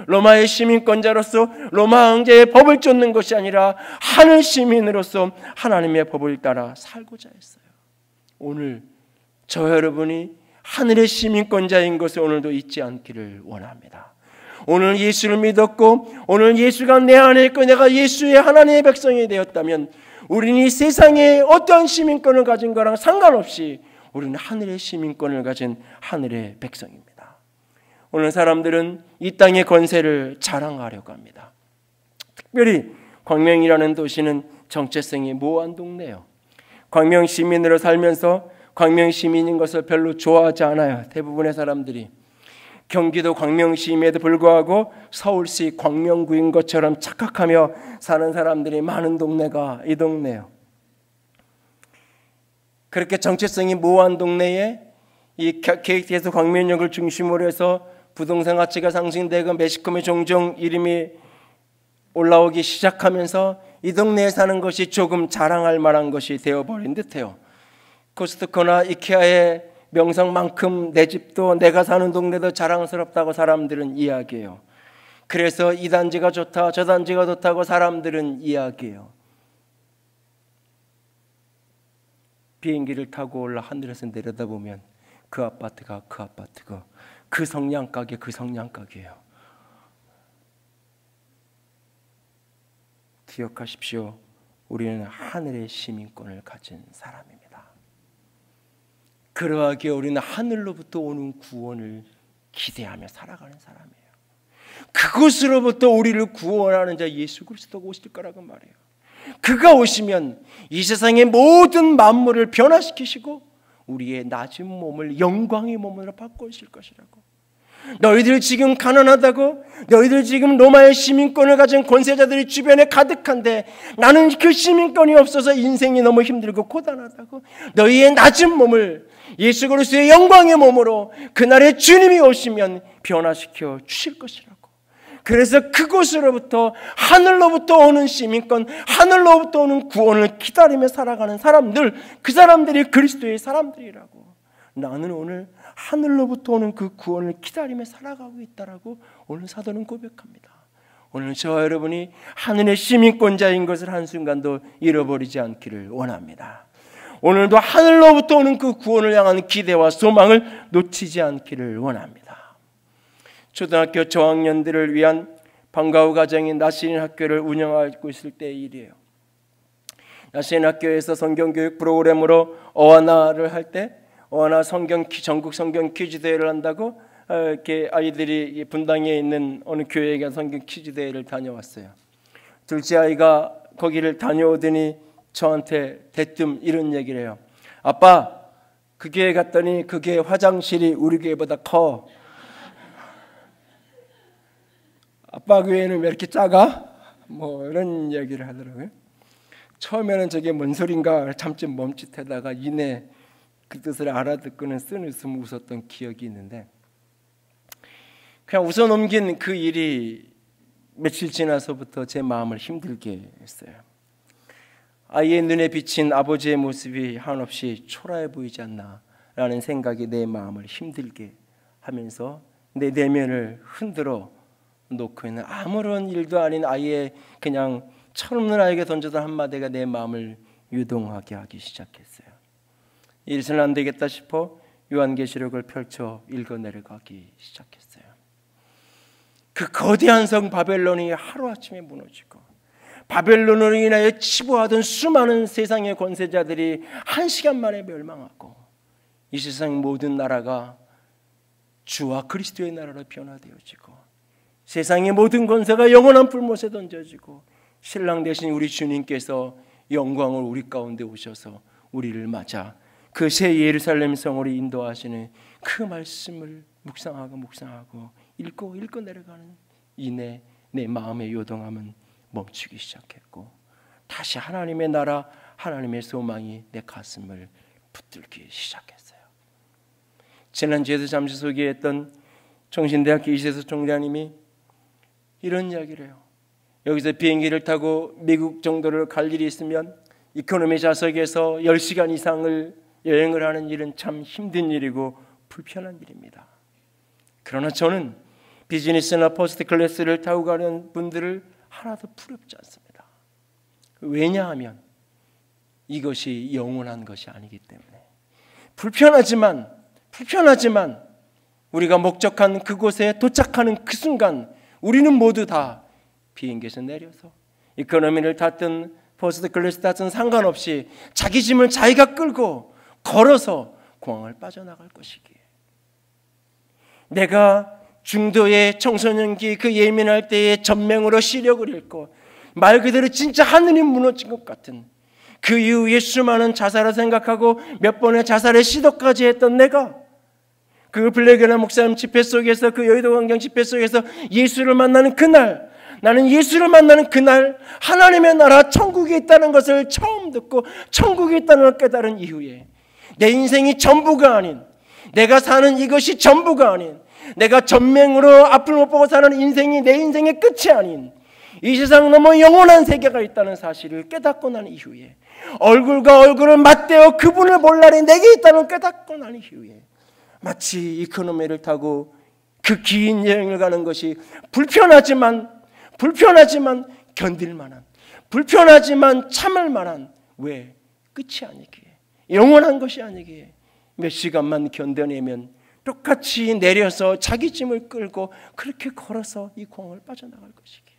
로마의 시민권자로서 로마 황제의 법을 쫓는 것이 아니라 하늘 시민으로서 하나님의 법을 따라 살고자 했어요. 오늘 저 여러분이 하늘의 시민권자인 것을 오늘도 잊지 않기를 원합니다. 오늘 예수를 믿었고 오늘 예수가 내 안에 있고 내가 예수의 하나님의 백성이 되었다면 우리는 이 세상에 어떠한 시민권을 가진 거랑 상관없이 우리는 하늘의 시민권을 가진 하늘의 백성입니다. 오늘 사람들은 이 땅의 권세를 자랑하려고 합니다. 특별히 광명이라는 도시는 정체성이 모호한 동네예요. 광명 시민으로 살면서 광명 시민인 것을 별로 좋아하지 않아요. 대부분의 사람들이. 경기도 광명시임에도 불구하고 서울시 광명구인 것처럼 착각하며 사는 사람들이 많은 동네가 이 동네예요. 그렇게 정체성이 모호한 동네에 이 KTX 광명역을 중심으로 해서 부동산 가치가 상승되고 매스컴에 종종 이름이 올라오기 시작하면서 이 동네에 사는 것이 조금 자랑할 만한 것이 되어버린 듯해요. 코스트코나 이케아의 명성만큼 내 집도 내가 사는 동네도 자랑스럽다고 사람들은 이야기해요. 그래서 이 단지가 좋다 저 단지가 좋다고 사람들은 이야기해요. 비행기를 타고 올라 하늘에서 내려다보면 그 아파트가 그 성냥가게 그 성냥가게예요. 기억하십시오. 우리는 하늘의 시민권을 가진 사람입니다. 그러하기에 우리는 하늘로부터 오는 구원을 기대하며 살아가는 사람이에요. 그곳으로부터 우리를 구원하는 자 예수 그리스도가 오실 거라고 말해요. 그가 오시면 이 세상의 모든 만물을 변화시키시고 우리의 낮은 몸을 영광의 몸으로 바꾸실 것이라고. 너희들 지금 가난하다고, 너희들 지금 로마의 시민권을 가진 권세자들이 주변에 가득한데 나는 그 시민권이 없어서 인생이 너무 힘들고 고단하다고. 너희의 낮은 몸을 예수 그리스도의 영광의 몸으로 그날에 주님이 오시면 변화시켜 주실 것이라고. 그래서 그곳으로부터 하늘로부터 오는 시민권, 하늘로부터 오는 구원을 기다리며 살아가는 사람들, 그 사람들이 그리스도의 사람들이라고. 나는 오늘 하늘로부터 오는 그 구원을 기다리며 살아가고 있다라고 오늘 사도는 고백합니다. 오늘 저와 여러분이 하늘의 시민권자인 것을 한순간도 잃어버리지 않기를 원합니다. 오늘도 하늘로부터 오는 그 구원을 향한 기대와 소망을 놓치지 않기를 원합니다. 초등학교 저학년들을 위한 방과후 과정인 나시린 학교를 운영하고 있을 때의 일이에요. 나시린 학교에서 성경교육 프로그램으로 어하나를 할 때 어하나 전국 성경 퀴즈 대회를 한다고 이렇게 아이들이 분당에 있는 어느 교회에 가서 성경 퀴즈 대회를 다녀왔어요. 둘째 아이가 거기를 다녀오더니 저한테 대뜸 이런 얘기를 해요. 아빠, 그 교회 갔더니 그 교회 화장실이 우리 교회보다 커. 아빠 교회는 왜 이렇게 작아? 뭐 이런 얘기를 하더라고요. 처음에는 저게 뭔 소린가 잠시 멈칫하다가 이내 그 뜻을 알아듣고는 쓴 웃음 웃었던 기억이 있는데, 그냥 웃어 넘긴 그 일이 며칠 지나서부터 제 마음을 힘들게 했어요. 아이의 눈에 비친 아버지의 모습이 한없이 초라해 보이지 않나라는 생각이 내 마음을 힘들게 하면서 내 내면을 흔들어 놓고 있는 아무런 일도 아닌 아이의 그냥 철없는 아이에게 던져던 한마디가 내 마음을 유동하게 하기 시작했어요. 이래서는 안 되겠다 싶어 요한계시록을 펼쳐 읽어 내려가기 시작했어요. 그 거대한 성 바벨론이 하루아침에 무너지고 바벨론으로 인하여 치부하던 수많은 세상의 권세자들이 한 시간 만에 멸망하고 이 세상 모든 나라가 주와 그리스도의 나라로 변화되어지고 세상의 모든 권세가 영원한 불못에 던져지고 신랑 되신 우리 주님께서 영광을 우리 가운데 오셔서 우리를 맞아 그 새 예루살렘 성으로 인도하시는 그 말씀을 묵상하고 읽고 내려가는 이내 내 마음의 요동함은 멈추기 시작했고 다시 하나님의 나라, 하나님의 소망이 내 가슴을 붙들기 시작했어요. 지난주에도 잠시 소개했던 정신대학교 이세수 총장님이 이런 이야기를 해요. 여기서 비행기를 타고 미국 정도를 갈 일이 있으면 이코노미 좌석에서 10시간 이상을 여행을 하는 일은 참 힘든 일이고 불편한 일입니다. 그러나 저는 비즈니스나 퍼스트 클래스를 타고 가는 분들을 하나도 부럽지 않습니다. 왜냐하면 이것이 영원한 것이 아니기 때문에 불편하지만 우리가 목적한 그곳에 도착하는 그 순간 우리는 모두 다 비행기에서 내려서 이코노미를 탔든 퍼스트 클래스 탔든 상관없이 자기 짐을 자기가 끌고 걸어서 공항을 빠져나갈 것이기에 내가 중도의 청소년기 그 예민할 때의 전맹으로 시력을 잃고 말 그대로 진짜 하늘이 무너진 것 같은 그 이후에 수많은 자살을 생각하고 몇 번의 자살의 시도까지 했던 내가 그 블랙이나 목사님 집회 속에서 그 여의도 광장 집회 속에서 예수를 만나는 그날 나는 예수를 만나는 그날 하나님의 나라 천국에 있다는 것을 처음 듣고 천국에 있다는 걸 깨달은 이후에 내 인생이 전부가 아닌 내가 사는 이것이 전부가 아닌 내가 전맹으로 앞을 못 보고 사는 인생이 내 인생의 끝이 아닌 이 세상 너무 영원한 세계가 있다는 사실을 깨닫고 난 이후에 얼굴과 얼굴을 맞대어 그분을 볼 날이 내게 있다는 걸 깨닫고 난 이후에 마치 이코노미를 타고 그 긴 여행을 가는 것이 불편하지만 견딜 만한 불편하지만 참을 만한 왜? 끝이 아니기에 영원한 것이 아니기에 몇 시간만 견뎌내면 똑같이 내려서 자기 짐을 끌고 그렇게 걸어서 이 공항을 빠져나갈 것이기에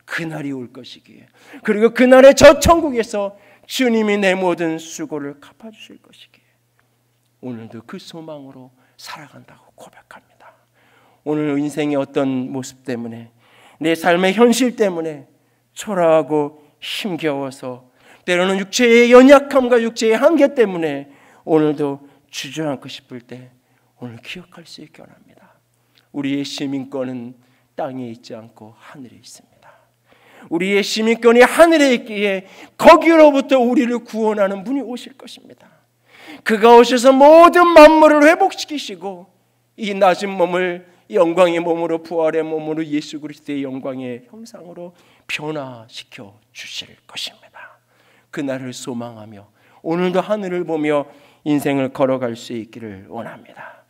그날이 올 것이기에 그리고 그날의 저 천국에서 주님이 내 모든 수고를 갚아주실 것이기에 오늘도 그 소망으로 살아간다고 고백합니다. 오늘 인생의 어떤 모습 때문에 내 삶의 현실 때문에 초라하고 힘겨워서 때로는 육체의 연약함과 육체의 한계 때문에 오늘도 주저앉고 싶을 때 오늘 기억할 수 있게 원합니다. 우리의 시민권은 땅에 있지 않고 하늘에 있습니다. 우리의 시민권이 하늘에 있기에 거기로부터 우리를 구원하는 분이 오실 것입니다. 그가 오셔서 모든 만물을 회복시키시고 이 낮은 몸을 영광의 몸으로 부활의 몸으로 예수 그리스도의 영광의 형상으로 변화시켜 주실 것입니다. 그날을 소망하며 오늘도 하늘을 보며 인생을 걸어갈 수 있기를 원합니다.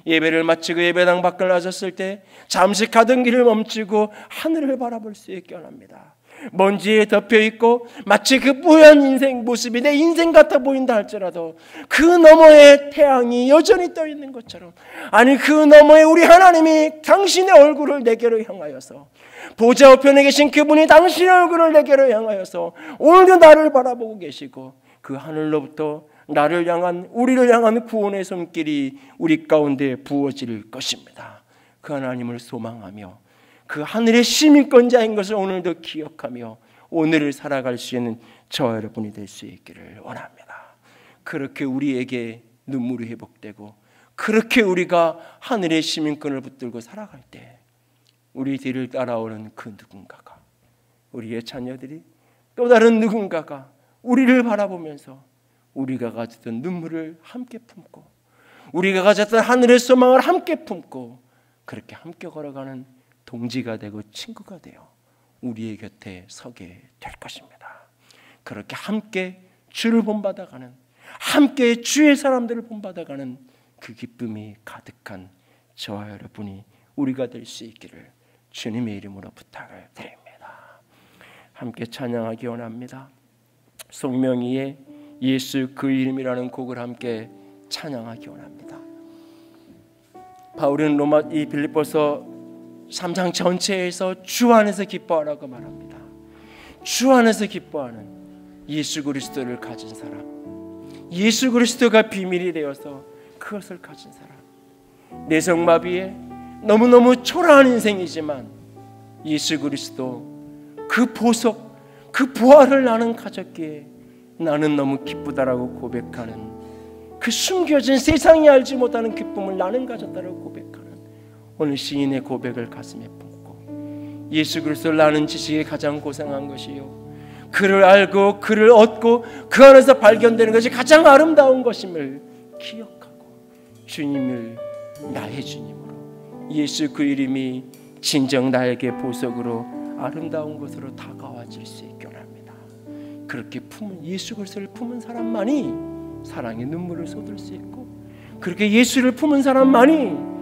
예배를 마치고 예배당 밖을 나섰을 때 잠시 가던 길을 멈추고 하늘을 바라볼 수 있게 원합니다. 먼지에 덮여있고 마치 그 뿌연 인생 모습이 내 인생 같아 보인다 할지라도 그 너머에 태양이 여전히 떠 있는 것처럼 아니 그 너머에 우리 하나님이 당신의 얼굴을 내게로 향하여서 보좌 우편에 계신 그분이 당신의 얼굴을 내게로 향하여서 오늘도 나를 바라보고 계시고 그 하늘로부터 나를 향한 우리를 향한 구원의 손길이 우리 가운데 부어질 것입니다. 그 하나님을 소망하며 그 하늘의 시민권자인 것을 오늘도 기억하며 오늘을 살아갈 수 있는 저와 여러분이 될 수 있기를 원합니다. 그렇게 우리에게 눈물이 회복되고 그렇게 우리가 하늘의 시민권을 붙들고 살아갈 때 우리 뒤를 따라오는 그 누군가가 우리의 자녀들이 또 다른 누군가가 우리를 바라보면서 우리가 가졌던 눈물을 함께 품고 우리가 가졌던 하늘의 소망을 함께 품고 그렇게 함께 걸어가는 동지가 되고 친구가 되어 우리의 곁에 서게 될 것입니다. 그렇게 함께 주를 본받아가는 함께 주의 사람들을 본받아가는 그 기쁨이 가득한 저와 여러분이 우리가 될 수 있기를 주님의 이름으로 부탁을 드립니다. 함께 찬양하기 원합니다. 송명희의 예수 그 이름이라는 곡을 함께 찬양하기 원합니다. 바울은 이 빌립보서 3장 전체에서 주 안에서 기뻐하라고 말합니다. 주 안에서 기뻐하는 예수 그리스도를 가진 사람, 예수 그리스도가 비밀이 되어서 그것을 가진 사람, 내성마비에 너무너무 초라한 인생이지만 예수 그리스도 그 보석, 그 부활을 나는 가졌기에 나는 너무 기쁘다라고 고백하는, 그 숨겨진 세상이 알지 못하는 기쁨을 나는 가졌다라고 고백하는 오늘 시인의 고백을 가슴에 품고, 예수 그리스도를 아는 지식이 가장 고상한 것이요 그를 알고 그를 얻고 그 안에서 발견되는 것이 가장 아름다운 것임을 기억하고 주님을 나의 주님으로, 예수 그 이름이 진정 나에게 보석으로 아름다운 것으로 다가와질 수 있게 원합니다. 그렇게 품은, 예수 그리스도를 품은 사람만이 사랑의 눈물을 쏟을 수 있고, 그렇게 예수를 품은 사람만이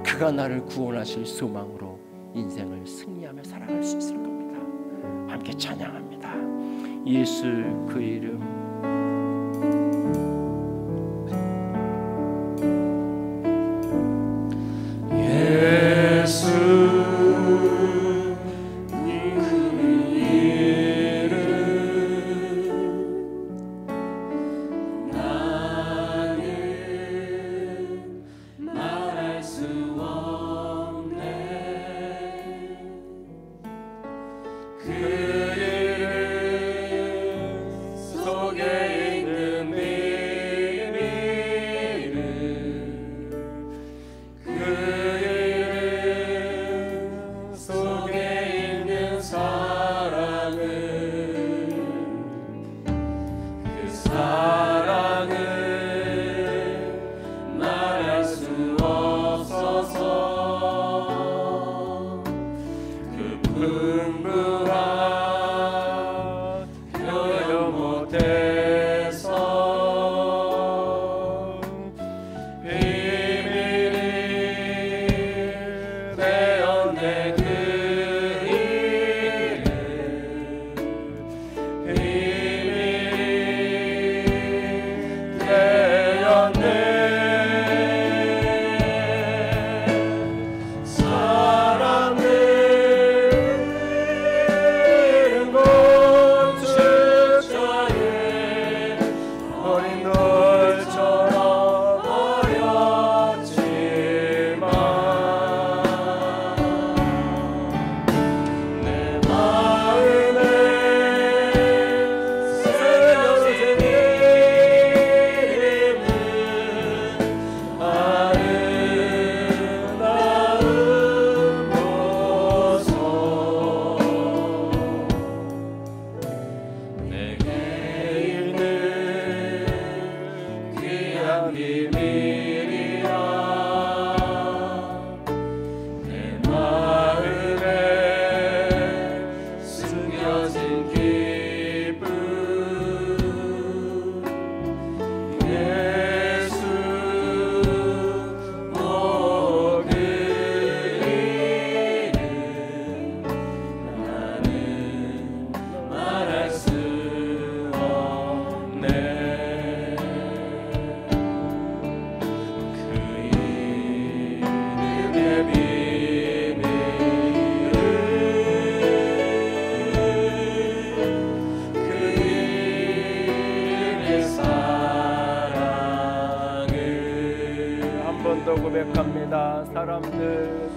그가 나를 구원하실 소망으로 인생을 승리하며 살아갈 수 있을 겁니다. 함께 찬양합니다. 예수 그 이름. 예수 고백합니다. 사람들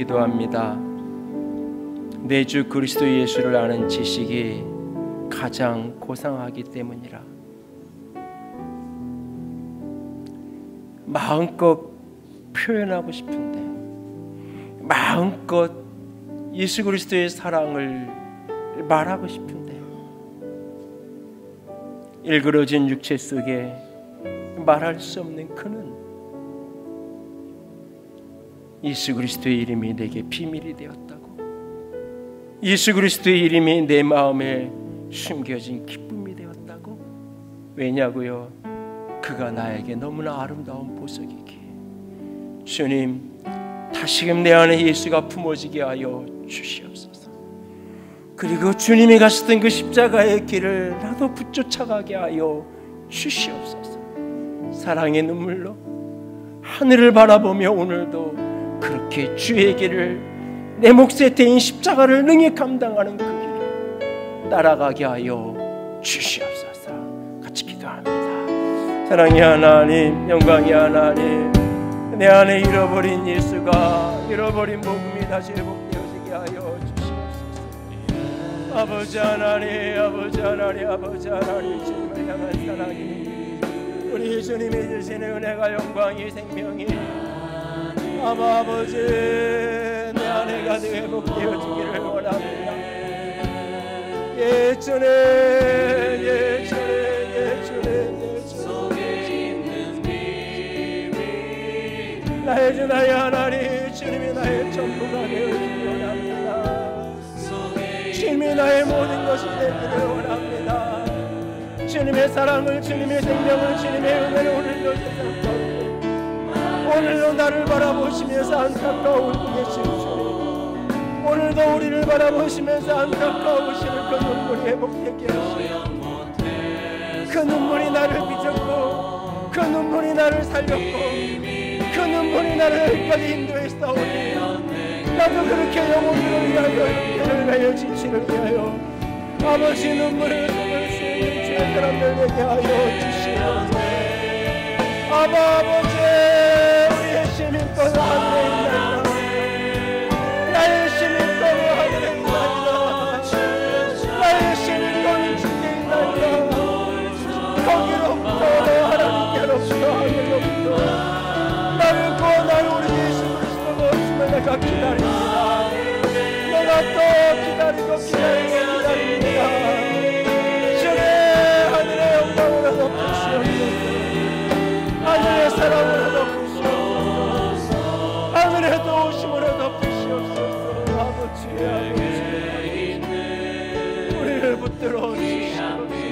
기도합니다. 내 주 그리스도 예수를 아는 지식이 가장 고상하기 때문이라. 마음껏 표현하고 싶은데, 마음껏 예수 그리스도의 사랑을 말하고 싶은데, 일그러진 육체 속에 말할 수 없는 그는 예수 그리스도의 이름이 내게 비밀이 되었다고, 예수 그리스도의 이름이 내 마음에 숨겨진 기쁨이 되었다고. 왜냐고요? 그가 나에게 너무나 아름다운 보석이기에. 주님, 다시금 내 안에 예수가 품어지게 하여 주시옵소서. 그리고 주님이 가셨던 그 십자가의 길을 나도 붙쫓아가게 하여 주시옵소서. 사랑의 눈물로 하늘을 바라보며 오늘도 그렇게 주의 길을, 내 몫에 대인 십자가를 능히 감당하는 그 길을 따라가게 하여 주시옵소서. 같이 기도합니다. 사랑의 하나님, 영광의 하나님, 내 안에 잃어버린 예수가, 잃어버린 복음이 다시 회복되어지게 하여 주시옵소서. 아버지 하나님, 아버지 하나님, 아버지 하나님, 주님을 향한 사랑이, 우리 주님이 주시는 은혜가, 영광이, 생명이 아버지 내 안에 가득 회복되어지기를 원합니다. 예 주님, 예 주님, 예 주님, 예 주님. 나의 주, 나의 하나님, 주님이 나의 전부가 되어지기를 원합니다. 주님이 나의 모든 것이 되기를 원합니다. 주님의 사랑을, 주님의 생명을, 주님의 은혜를 오늘도 세상에, 오늘도 나를 바라보시면서 안타까워하고 계신 주님, 오늘도 우리를 바라보시면서 안타까워하시는 그 눈물이 회복되게 하시고, 그 눈물이 나를 빚었고, 그 눈물이 나를 살렸고, 그 눈물이 나를 여기까지 인도했사오니 나도 그렇게 영혼을 위하여, 영혼을 위하여, 지치를 위하여 아버지 눈물을 속을 수 있는 주의 사람들 되게 하여 주시옵소서. 아버지, 우리의 시민권은 하늘에 있나이다. 나의 시민권은 하늘에 있나이다. 나의 시민권은 주께 있나이다. 거기로부터, 하나님께로부터, 하늘로부터 나를 구원할 우리 예수 그리스도가 없으면 내가 기다립니다. 내가 또 기다리고 기다립니다. 주의 하늘의 영광으로 덮으시옵소서. 하늘의 사랑으로 덮으시옵소서. 하늘의 도우심으로 덮으시옵소서. 아버지, 우리를 붙들어 주시옵소서.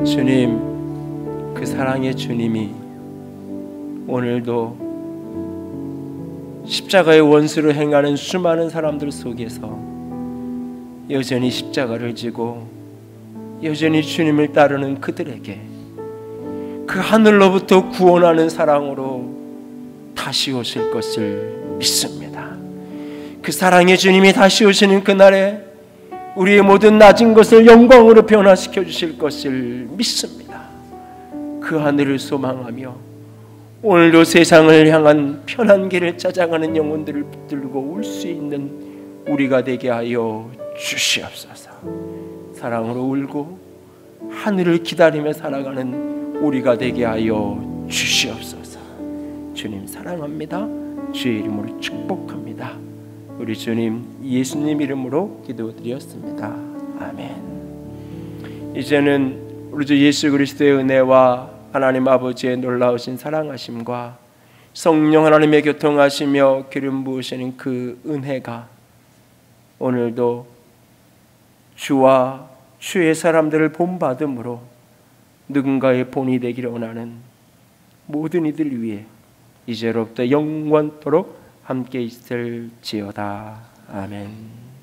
주님, 그 사랑의 주님이 오늘도 십자가의 원수로 행하는 수많은 사람들 속에서 여전히 십자가를 지고 여전히 주님을 따르는 그들에게 그 하늘로부터 구원하는 사랑으로 다시 오실 것을 믿습니다. 그 사랑의 주님이 다시 오시는 그날에 우리의 모든 낮은 것을 영광으로 변화시켜 주실 것을 믿습니다. 그 하늘을 소망하며 오늘도 세상을 향한 편한 길을 찾아가는 영혼들을 붙들고 올 수 있는 우리가 되게 하여 주시옵소서. 사랑으로 울고 하늘을 기다리며 살아가는 우리가 되게 하여 주시옵소서. 주님 사랑합니다. 주의 이름으로 축복합니다. 우리 주님 예수님 이름으로 기도드렸습니다. 아멘. 이제는 우리 주 예수 그리스도의 은혜와 하나님 아버지의 놀라우신 사랑하심과 성령 하나님의 교통하시며 기름 부으시는 그 은혜가 오늘도 주와 주의 사람들을 본받음으로 누군가의 본이 되기를 원하는 모든 이들 위해 이제로부터 영원토록 함께 있을지어다. 아멘.